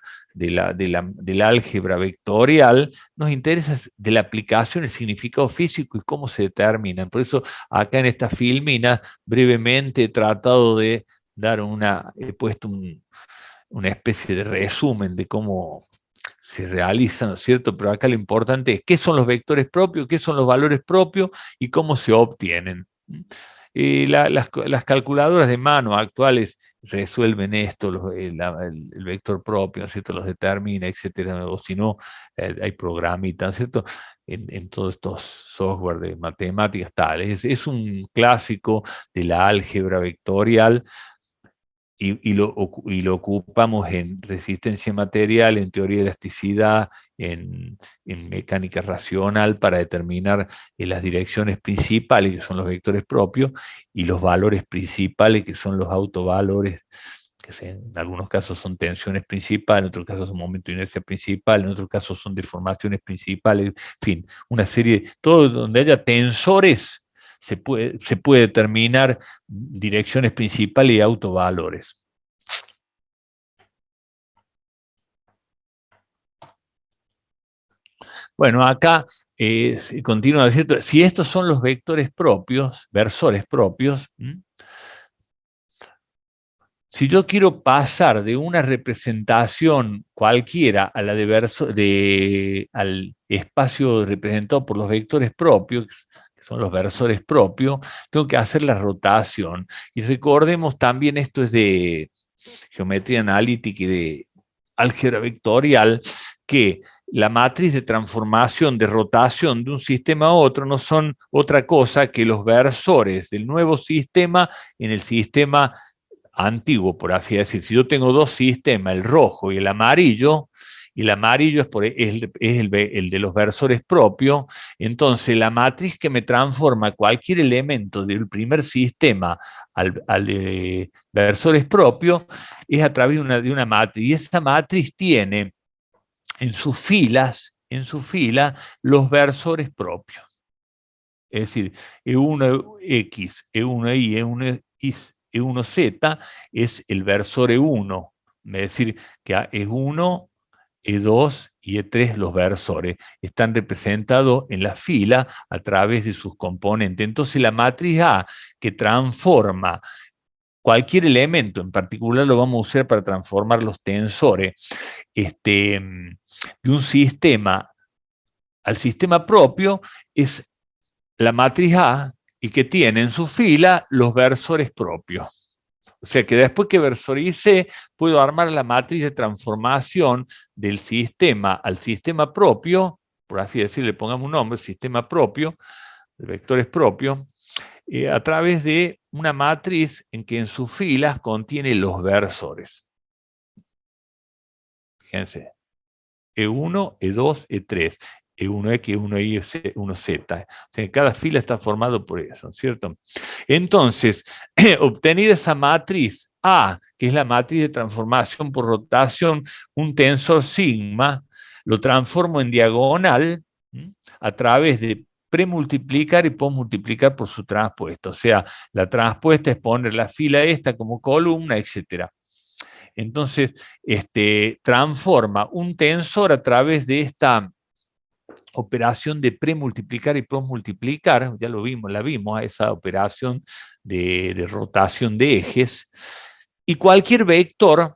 álgebra vectorial. Nos interesa de la aplicación, el significado físico y cómo se determinan. Por eso acá en esta filmina brevemente he tratado de dar he puesto una especie de resumen de cómo se realizan, ¿no es cierto? Pero acá lo importante es qué son los vectores propios, qué son los valores propios y cómo se obtienen. Las calculadoras de mano actuales resuelven esto, el vector propio, ¿no es cierto? Los determina, etcétera, o si no, hay programitas, ¿no es cierto? En todos estos software de matemáticas tales. Es un clásico de la álgebra vectorial. Y lo ocupamos en resistencia material, en teoría de elasticidad, en mecánica racional para determinar las direcciones principales, que son los vectores propios, y los valores principales, que son los autovalores, que en algunos casos son tensiones principales, en otros casos son momento de inercia principal, en otros casos son deformaciones principales, en fin, una serie, todo donde haya tensores se puede determinar direcciones principales y autovalores. Bueno, acá continúa diciendo, si estos son los vectores propios, versores propios, si yo quiero pasar de una representación cualquiera a la al espacio representado por los vectores propios, que son los versores propios, tengo que hacer la rotación. Y recordemos también, esto es de geometría analítica y de álgebra vectorial, que la matriz de transformación, de rotación de un sistema a otro no son otra cosa que los versores del nuevo sistema en el sistema antiguo, por así decir. Si yo tengo dos sistemas, el rojo y el amarillo es el de los versores propios, entonces la matriz que me transforma cualquier elemento del primer sistema al de versores propios es a través de una matriz, y esa matriz tiene en sus fila, los versores propios. Es decir, E1X, E1Y, E1Z es el versor E1, es decir, que E1, E2 y E3, los versores, están representados en la fila a través de sus componentes. Entonces la matriz A, que transforma cualquier elemento, en particular lo vamos a usar para transformar los tensores, de un sistema al sistema propio, es la matriz A y que tiene en su fila los versores propios. O sea que después que versorice, puedo armar la matriz de transformación del sistema al sistema propio, por así decirlo, le pongamos un nombre, sistema propio, de vectores propios, a través de una matriz en que en sus filas contiene los versores. Fíjense, E1, E2, E3. E1X, E1Y, E1Z. O sea, cada fila está formado por eso, ¿cierto? Entonces, obtenida esa matriz A, que es la matriz de transformación por rotación, un tensor sigma, lo transformo en diagonal a través de premultiplicar y posmultiplicar por su transpuesta. O sea, la transpuesta es poner la fila esta como columna, etcétera. Entonces, transforma un tensor a través de esta operación de premultiplicar y posmultiplicar, ya lo vimos, la vimos, esa operación de rotación de ejes, y cualquier vector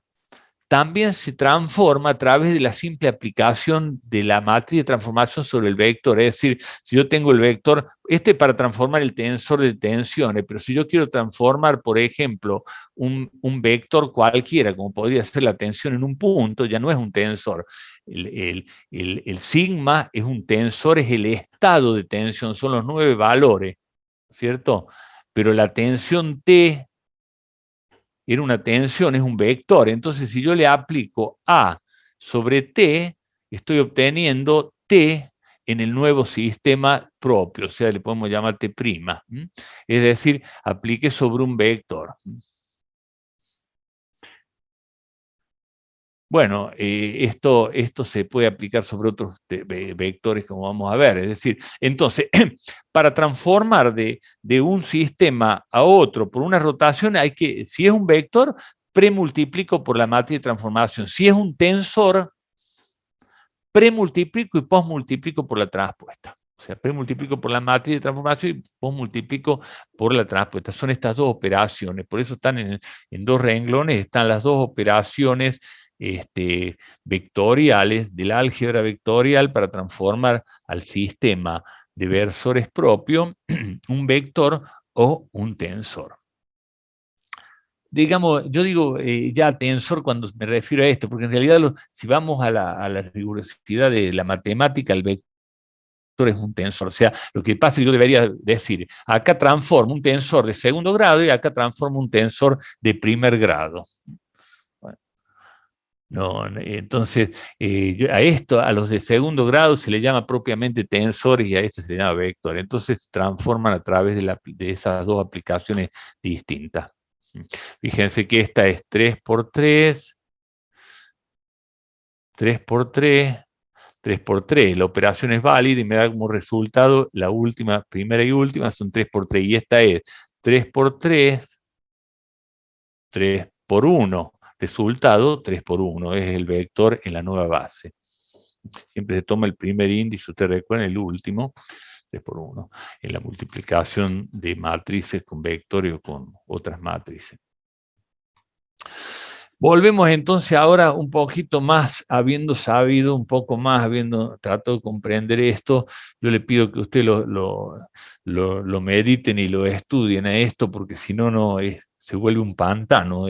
también se transforma a través de la simple aplicación de la matriz de transformación sobre el vector. Es decir, si yo tengo el vector, para transformar el tensor de tensiones, pero si yo quiero transformar, por ejemplo, un vector cualquiera, como podría ser la tensión en un punto, ya no es un tensor. El sigma es un tensor, es el estado de tensión, son los 9 valores, ¿cierto? Pero la tensión T era una tensión, es un vector. Entonces, si yo le aplico A sobre T, estoy obteniendo T en el nuevo sistema propio, o sea, le podemos llamar T'. Es decir, aplique sobre un vector. Bueno, esto se puede aplicar sobre otros vectores, como vamos a ver. Es decir, entonces, para transformar de un sistema a otro por una rotación, si es un vector, premultiplico por la matriz de transformación. Si es un tensor, premultiplico y posmultiplico por la transpuesta. O sea, premultiplico por la matriz de transformación y posmultiplico por la transpuesta. Son estas dos operaciones, por eso están en dos renglones, están las dos operaciones vectoriales del álgebra vectorial para transformar al sistema de versores propio un vector o un tensor. Digamos, yo digo ya tensor cuando me refiero a esto, porque en realidad si vamos a la rigurosidad de la matemática, el vector es un tensor. O sea, lo que pasa es que yo debería decir, acá transformo un tensor de segundo grado y acá transformo un tensor de primer grado. Bueno, no, entonces, a los de segundo grado se le llama propiamente tensor y a esto se le llama vector. Entonces se transforman a través de esas dos aplicaciones distintas. Fíjense que esta es 3 por 3, 3 por 3, 3 por 3. La operación es válida y me da como resultado la última, primera y última, son 3 por 3. Y esta es 3 por 3, 3 por 1. Resultado 3 por 1, es el vector en la nueva base. Siempre se toma el primer índice, ustedes recuerdan, el último, 3 por 1, en la multiplicación de matrices con vectores o con otras matrices. Volvemos entonces ahora un poquito más, habiendo sabido un poco más, habiendo tratado de comprender esto, yo le pido que usted lo mediten y lo estudien a esto, porque si no, se vuelve un pantano.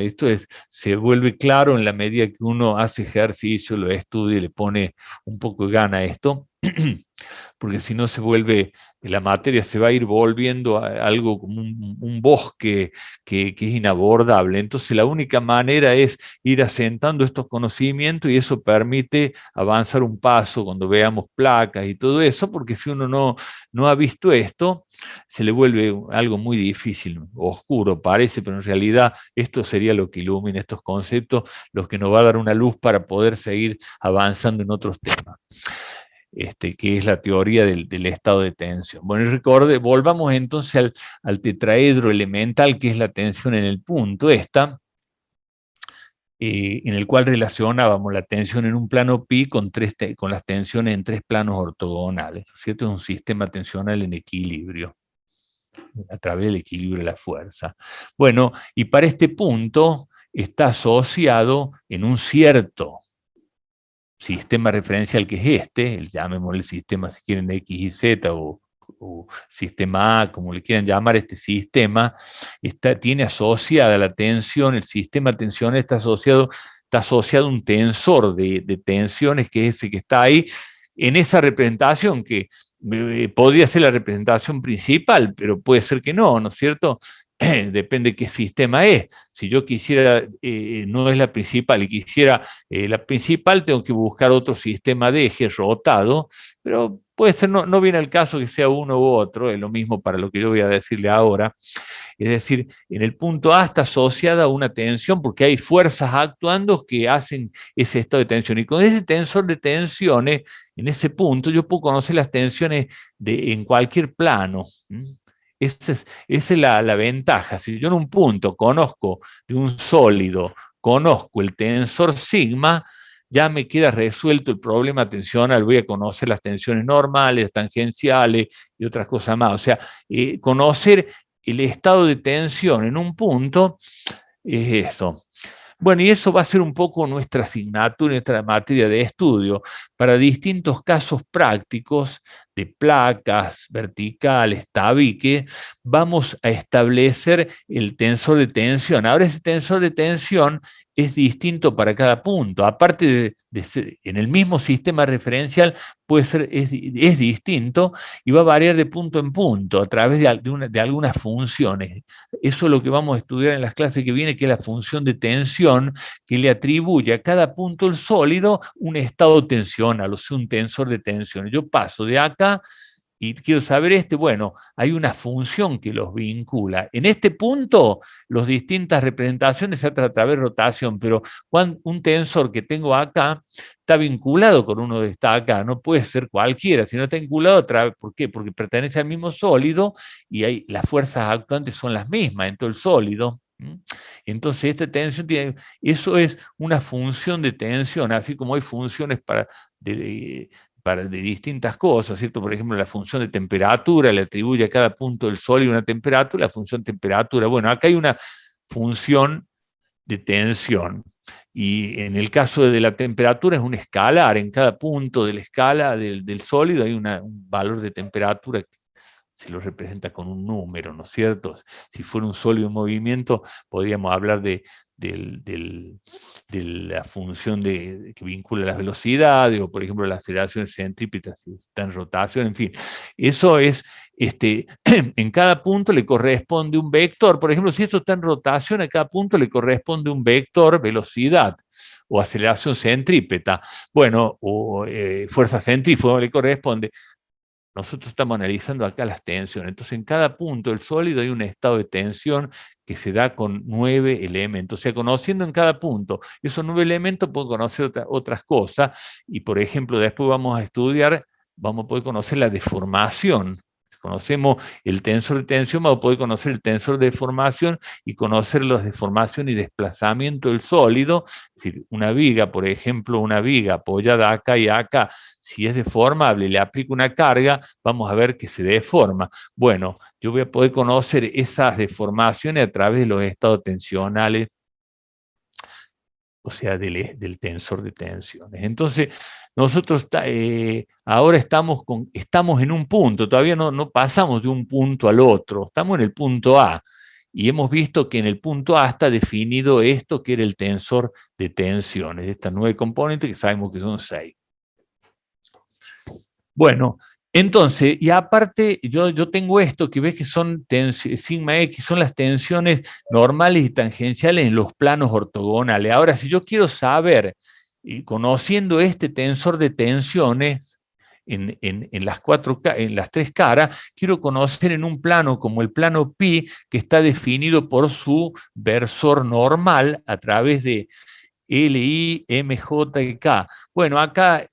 Se vuelve claro en la medida que uno hace ejercicio, lo estudia y le pone un poco de gana a esto, porque si no se vuelve, la materia se va a ir volviendo a algo como un bosque que es inabordable. Entonces la única manera es ir asentando estos conocimientos y eso permite avanzar un paso cuando veamos placas y todo eso, porque si uno no ha visto esto, se le vuelve algo muy difícil, oscuro parece, pero en realidad esto sería lo que ilumina estos conceptos, los que nos va a dar una luz para poder seguir avanzando en otros temas. Que es la teoría del estado de tensión. Bueno, y volvamos entonces al tetraedro elemental, que es la tensión en el punto, en el cual relacionábamos la tensión en un plano pi con las tensiones en 3 planos ortogonales, ¿cierto? Es un sistema tensional en equilibrio, a través del equilibrio de la fuerza. Bueno, y para este punto está asociado en un cierto sistema referencial que es llamémosle el sistema, si quieren, de X y Z, o sistema A, como le quieran llamar, este sistema, tiene asociada la tensión, el sistema tensional está asociado a un tensor de tensiones, que es ese que está ahí, en esa representación que podría ser la representación principal, pero puede ser que no, ¿no es cierto? Depende qué sistema es. Si yo quisiera, no es la principal, y quisiera la principal, tengo que buscar otro sistema de eje rotado, pero puede ser, no viene al caso que sea uno u otro, es lo mismo para lo que yo voy a decirle ahora. Es decir, en el punto A está asociada a una tensión porque hay fuerzas actuando que hacen ese estado de tensión. Y con ese tensor de tensiones, en ese punto, yo puedo conocer las tensiones en cualquier plano. Esa es la ventaja. Si yo en un punto conozco de un sólido, conozco el tensor sigma, ya me queda resuelto el problema tensional. Voy a conocer las tensiones normales, tangenciales y otras cosas más. O sea, conocer el estado de tensión en un punto es eso. Bueno, y eso va a ser un poco nuestra asignatura, nuestra materia de estudio, para distintos casos prácticos de placas verticales, tabique, vamos a establecer el tensor de tensión. Ahora ese tensor de tensión es distinto para cada punto. Aparte de ser en el mismo sistema referencial, puede ser, es distinto y va a variar de punto en punto a través de algunas funciones. Eso es lo que vamos a estudiar en las clases que viene, que es la función de tensión, que le atribuye a cada punto del sólido un estado tensional, o sea, un tensor de tensión. Yo paso de acá y quiero saber bueno, hay una función que los vincula. En este punto, las distintas representaciones se hacen a través de rotación, pero un tensor que tengo acá está vinculado con uno que está acá, no puede ser cualquiera, sino está vinculado a través, ¿por qué? Porque pertenece al mismo sólido y las fuerzas actuantes son las mismas en todo el sólido. Entonces, esta tensión eso es una función de tensión, así como hay funciones de distintas cosas, ¿cierto? Por ejemplo, la función de temperatura le atribuye a cada punto del sólido una temperatura, la función temperatura. Bueno, acá hay una función de tensión. Y en el caso de la temperatura es un escalar, en cada punto de la escala del sólido hay un valor de temperatura que se lo representa con un número, ¿no es cierto? Si fuera un sólido en movimiento, podríamos hablar de la función que vincula las velocidades, o por ejemplo la aceleración centrípeta, si está en rotación, en fin. Eso es, en cada punto le corresponde un vector. Por ejemplo, si esto está en rotación, a cada punto le corresponde un vector velocidad o aceleración centrípeta. Bueno, o fuerza centrífuga le corresponde. Nosotros estamos analizando acá las tensiones. Entonces, en cada punto del sólido hay un estado de tensión que se da con 9 elementos. O sea, conociendo en cada punto esos 9 elementos, puedo conocer otras cosas. Y, por ejemplo, después vamos a estudiar, vamos a poder conocer la deformación. Conocemos el tensor de tensión, vamos a poder conocer el tensor de deformación y conocer las deformación y desplazamiento del sólido. Es decir, una viga, por ejemplo, una viga apoyada acá y acá, si es deformable y le aplico una carga, vamos a ver que se deforma. Bueno, yo voy a poder conocer esas deformaciones a través de los estados tensionales, o sea, del tensor de tensiones. Entonces, nosotros ahora estamos en un punto, todavía no pasamos de un punto al otro, estamos en el punto A. Y hemos visto que en el punto A está definido esto que era el tensor de tensiones, estas 9 componentes que sabemos que son 6. Bueno, entonces, y aparte, yo tengo esto que ves que son sigma X, son las tensiones normales y tangenciales en los planos ortogonales. Ahora, si yo quiero saber, y conociendo este tensor de tensiones en las 3 caras, quiero conocer en un plano como el plano pi, que está definido por su versor normal a través de L, I, M, J y K. Bueno, acá,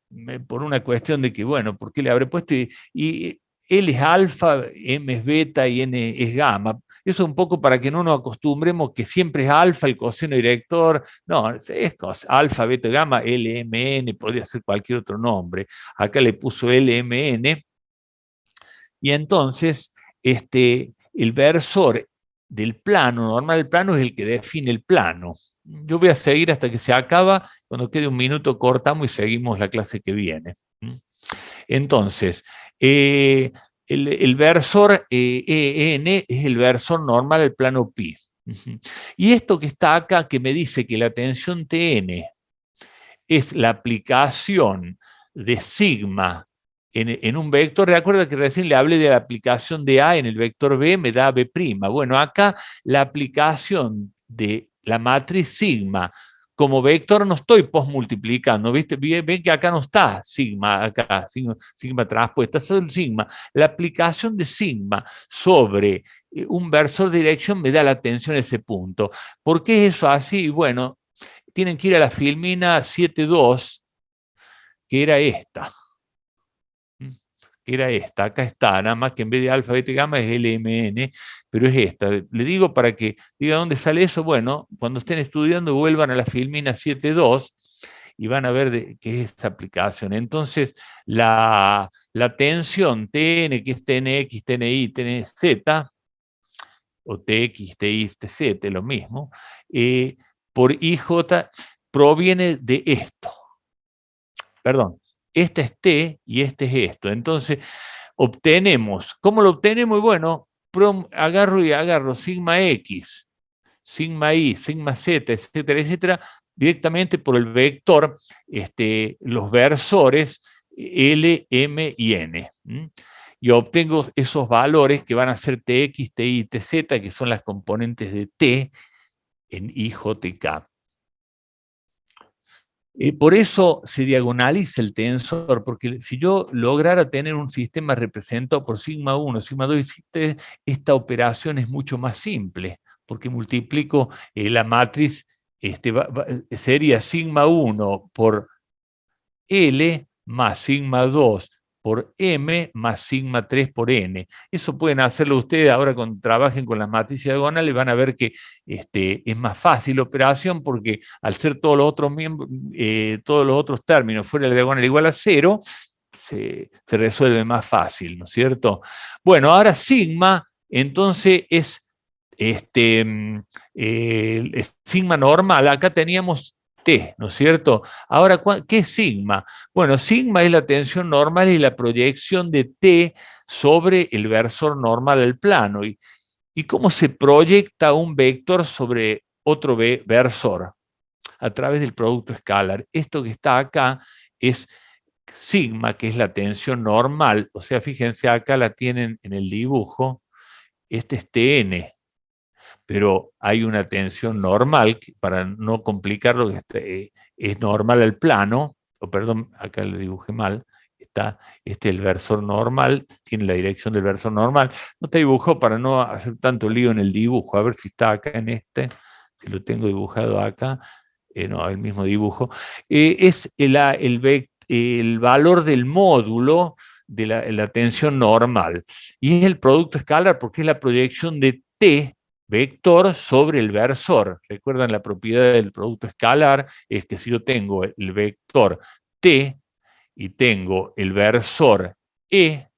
por una cuestión de que, bueno, ¿por qué le habré puesto? Y L es alfa, M es beta y N es gamma. Eso un poco para que no nos acostumbremos que siempre es alfa el coseno director. No, es alfa, beta, gamma, LMN, podría ser cualquier otro nombre. Acá le puso LMN. Y entonces, el versor del plano normal del plano es el que define el plano. Yo voy a seguir hasta que se acaba. Cuando quede un minuto cortamos y seguimos la clase que viene. Entonces, el versor EN es el versor normal del plano pi. Y esto que está acá, que me dice que la tensión TN es la aplicación de sigma en un vector. Recuerda que recién le hablé de la aplicación de A en el vector B, me da B'. Bueno, acá la aplicación de la matriz sigma como vector no estoy postmultiplicando, ¿viste? Ven que acá no está sigma, acá, sigma transpuesta, es el sigma. La aplicación de sigma sobre un versor de dirección me da la tensión a ese punto. ¿Por qué es eso así? Bueno, tienen que ir a la filmina 7.2, que era esta. Que era esta, acá está, nada más que en vez de alfa, beta y gamma es LMN, pero es esta. Le digo para que diga dónde sale eso. Bueno, cuando estén estudiando, vuelvan a la filmina 7.2 y van a ver qué es esta aplicación. Entonces, la tensión TN, que es TNX, TNI, TNZ, o TX, TI, TZ, lo mismo, por IJ proviene de esto. Perdón, este es T y este es esto. Entonces, obtenemos, ¿cómo lo obtenemos? Bueno, agarro sigma X, sigma Y, sigma Z, etcétera, etcétera, directamente por el vector, los versores L, M y N. Y obtengo esos valores que van a ser Tx, Ti y Tz, que son las componentes de T en IJK. Por eso se diagonaliza el tensor, porque si yo lograra tener un sistema representado por sigma 1, sigma 2 y esta operación es mucho más simple, porque multiplico la matriz, sería sigma 1 por L más sigma 2 por M más sigma 3 por N. Eso pueden hacerlo ustedes ahora cuando trabajen con las matrices diagonales, van a ver que es más fácil la operación porque al ser todos los otros términos fuera de la diagonal igual a 0, se resuelve más fácil, ¿no es cierto? Bueno, ahora sigma, entonces es sigma normal. Acá teníamos T, ¿no es cierto? Ahora, ¿qué es sigma? Bueno, sigma es la tensión normal y la proyección de T sobre el versor normal al plano. ¿Y cómo se proyecta un vector sobre otro versor? A través del producto escalar. Esto que está acá es sigma, que es la tensión normal. O sea, fíjense, acá la tienen en el dibujo. Este es Tn. Pero hay una tensión normal, para no complicarlo, es normal al plano, o perdón, acá lo dibujé mal, está el versor normal, tiene la dirección del versor normal, no te dibujo para no hacer tanto lío en el dibujo, a ver si está acá en si lo tengo dibujado acá, no, el mismo dibujo, es el valor del módulo de la tensión normal, y es el producto escalar porque es la proyección de T vector sobre el versor. ¿Recuerdan la propiedad del producto escalar? Es que si yo tengo el vector T y tengo el versor E,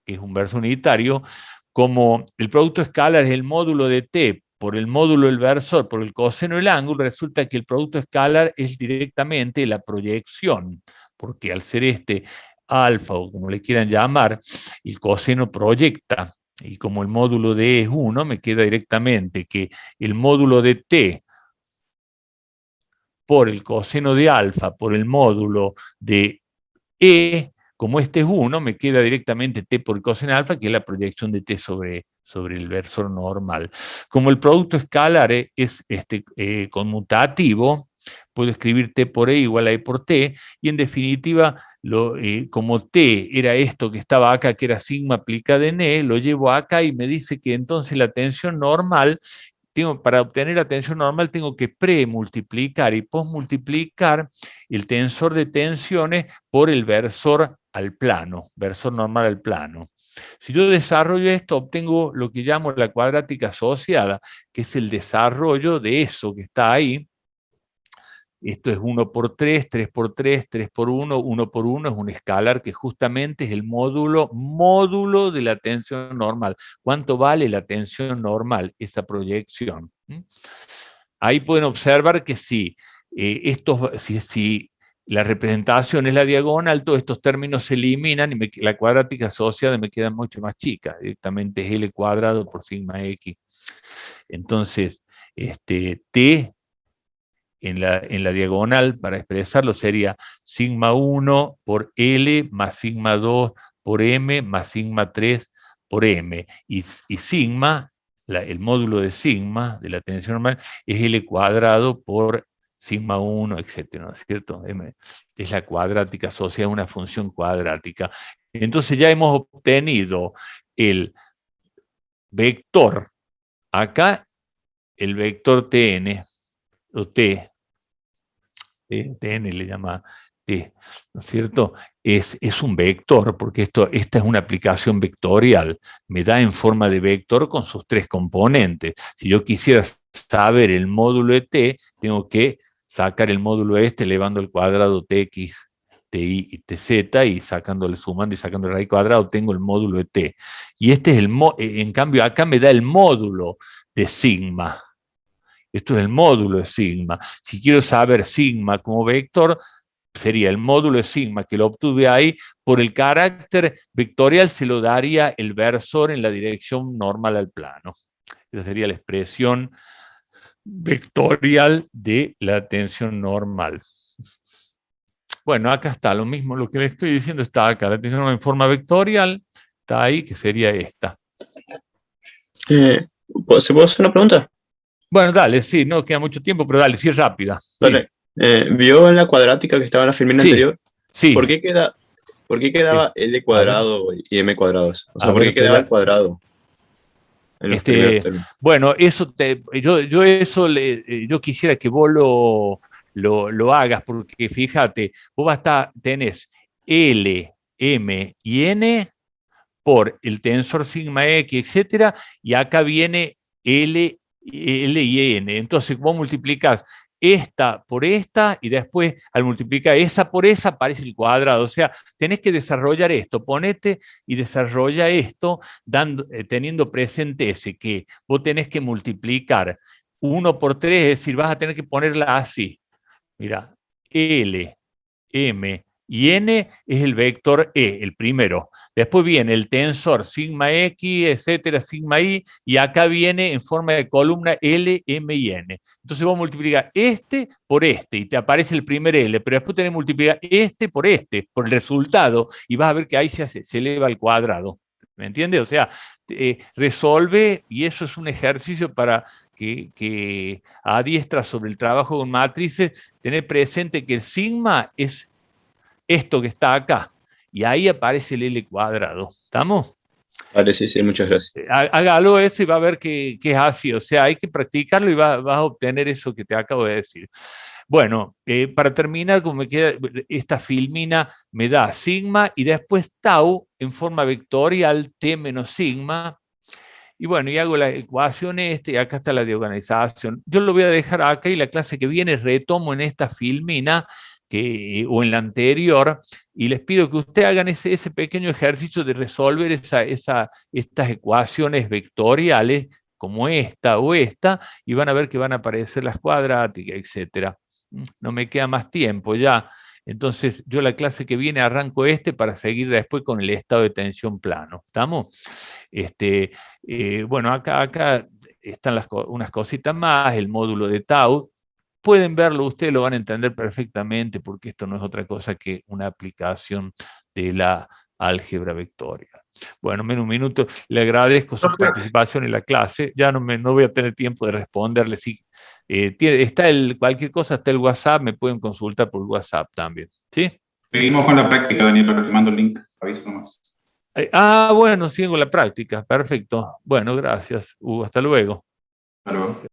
que es un versor unitario, como el producto escalar es el módulo de T por el módulo del versor, por el coseno del ángulo, resulta que el producto escalar es directamente la proyección, porque al ser alfa o como le quieran llamar, el coseno proyecta. Y como el módulo de E es 1, me queda directamente que el módulo de T por el coseno de alfa por el módulo de E, como este es 1, me queda directamente T por el coseno de alfa, que es la proyección de T sobre el versor normal. Como el producto escalar es conmutativo, puedo escribir T por E igual a E por T, y en definitiva, como T era esto que estaba acá, que era sigma aplicada en E, lo llevo acá y me dice que entonces la tensión normal, para obtener la tensión normal tengo que premultiplicar y posmultiplicar el tensor de tensiones por el versor al plano, versor normal al plano. Si yo desarrollo esto, obtengo lo que llamo la cuadrática asociada, que es el desarrollo de eso que está ahí. Esto es 1 por 3, 3 por 3, 3 por 1, 1 por 1 es un escalar que justamente es el módulo de la tensión normal. ¿Cuánto vale la tensión normal? Esa proyección. Ahí pueden observar que si la representación es la diagonal, todos estos términos se eliminan y la cuadrática asociada me queda mucho más chica. Directamente es L cuadrado por sigma X. Entonces, T en la diagonal, para expresarlo, sería sigma 1 por L más sigma 2 por M más sigma 3 por M. Y sigma, el módulo de sigma, de la tensión normal, es L cuadrado por sigma 1, etcétera, ¿no es cierto? Es la cuadrática asociada a una función cuadrática. Entonces ya hemos obtenido el vector, acá el vector Tn, o T, Tn le llama T, ¿no es cierto? Es un vector, porque esta es una aplicación vectorial, me da en forma de vector con sus tres componentes. Si yo quisiera saber el módulo de T, tengo que sacar el módulo elevando al cuadrado Tx, Ti y Tz, y sumando y sacando la raíz cuadrada, obtengo el módulo de T. Y en cambio, acá me da el módulo de sigma. Esto es el módulo de sigma. Si quiero saber sigma como vector, sería el módulo de sigma que lo obtuve ahí, por el carácter vectorial se lo daría el versor en la dirección normal al plano. Esa sería la expresión vectorial de la tensión normal. Bueno, acá está lo mismo, lo que le estoy diciendo está acá. La tensión en forma vectorial está ahí, que sería esta. ¿Se puede hacer una pregunta? Bueno, dale, sí, no queda mucho tiempo, pero dale, sí es rápida. Dale. Sí. ¿Vio en la cuadrática que estaba en la filmina Sí, anterior? sí. ¿Por qué quedaba L cuadrado y M cuadrados? O sea, ¿por qué quedaba el cuadrado en los primeros términos? Bueno, eso yo quisiera que vos lo hagas, porque fíjate, vos tenés L, M y N por el tensor sigma X, etcétera, y acá viene L y N. Entonces vos multiplicás esta por esta y después al multiplicar esa por esa aparece el cuadrado. O sea, tenés que desarrollar esto, ponete y desarrolla esto teniendo presente ese que vos tenés que multiplicar 1 por 3, es decir, vas a tener que ponerla así. Mira, L, M y N es el vector E, el primero. Después viene el tensor sigma X, etcétera, sigma Y, y acá viene en forma de columna L, M y N. Entonces vos multiplicas este por este y te aparece el primer L, pero después tenés que multiplicar este, por el resultado, y vas a ver que ahí se eleva al cuadrado. ¿Me entiendes? O sea, resolve, y eso es un ejercicio para que adiestra sobre el trabajo con matrices, tener presente que el sigma es esto que está acá, y ahí aparece el L cuadrado. ¿Estamos? Vale, sí, muchas gracias. Hágalo eso y va a ver que es así. O sea, hay que practicarlo y vas a obtener eso que te acabo de decir. Bueno, para terminar, como me queda, esta filmina me da sigma y después tau en forma vectorial t menos sigma. Y bueno, y hago la ecuación y acá está la diagonalización. Yo lo voy a dejar acá y la clase que viene retomo en esta filmina o en la anterior, y les pido que ustedes hagan ese pequeño ejercicio de resolver estas ecuaciones vectoriales como esta o esta, y van a ver que van a aparecer las cuadráticas, etc. No me queda más tiempo ya. Entonces, yo la clase que viene arranco para seguir después con el estado de tensión plano. ¿Estamos? Bueno, acá están unas cositas más, el módulo de tau. Pueden verlo, ustedes lo van a entender perfectamente, porque esto no es otra cosa que una aplicación de la álgebra vectorial. Bueno, menos un minuto, le agradezco su participación en la clase. Ya no voy a tener tiempo de responderle. Si, cualquier cosa, está el WhatsApp, me pueden consultar por WhatsApp también. ¿Sí? Seguimos con la práctica, Daniel, te mando el link, aviso nomás. Bueno, sigo la práctica, perfecto. Bueno, gracias, Hugo, hasta luego. Hasta luego.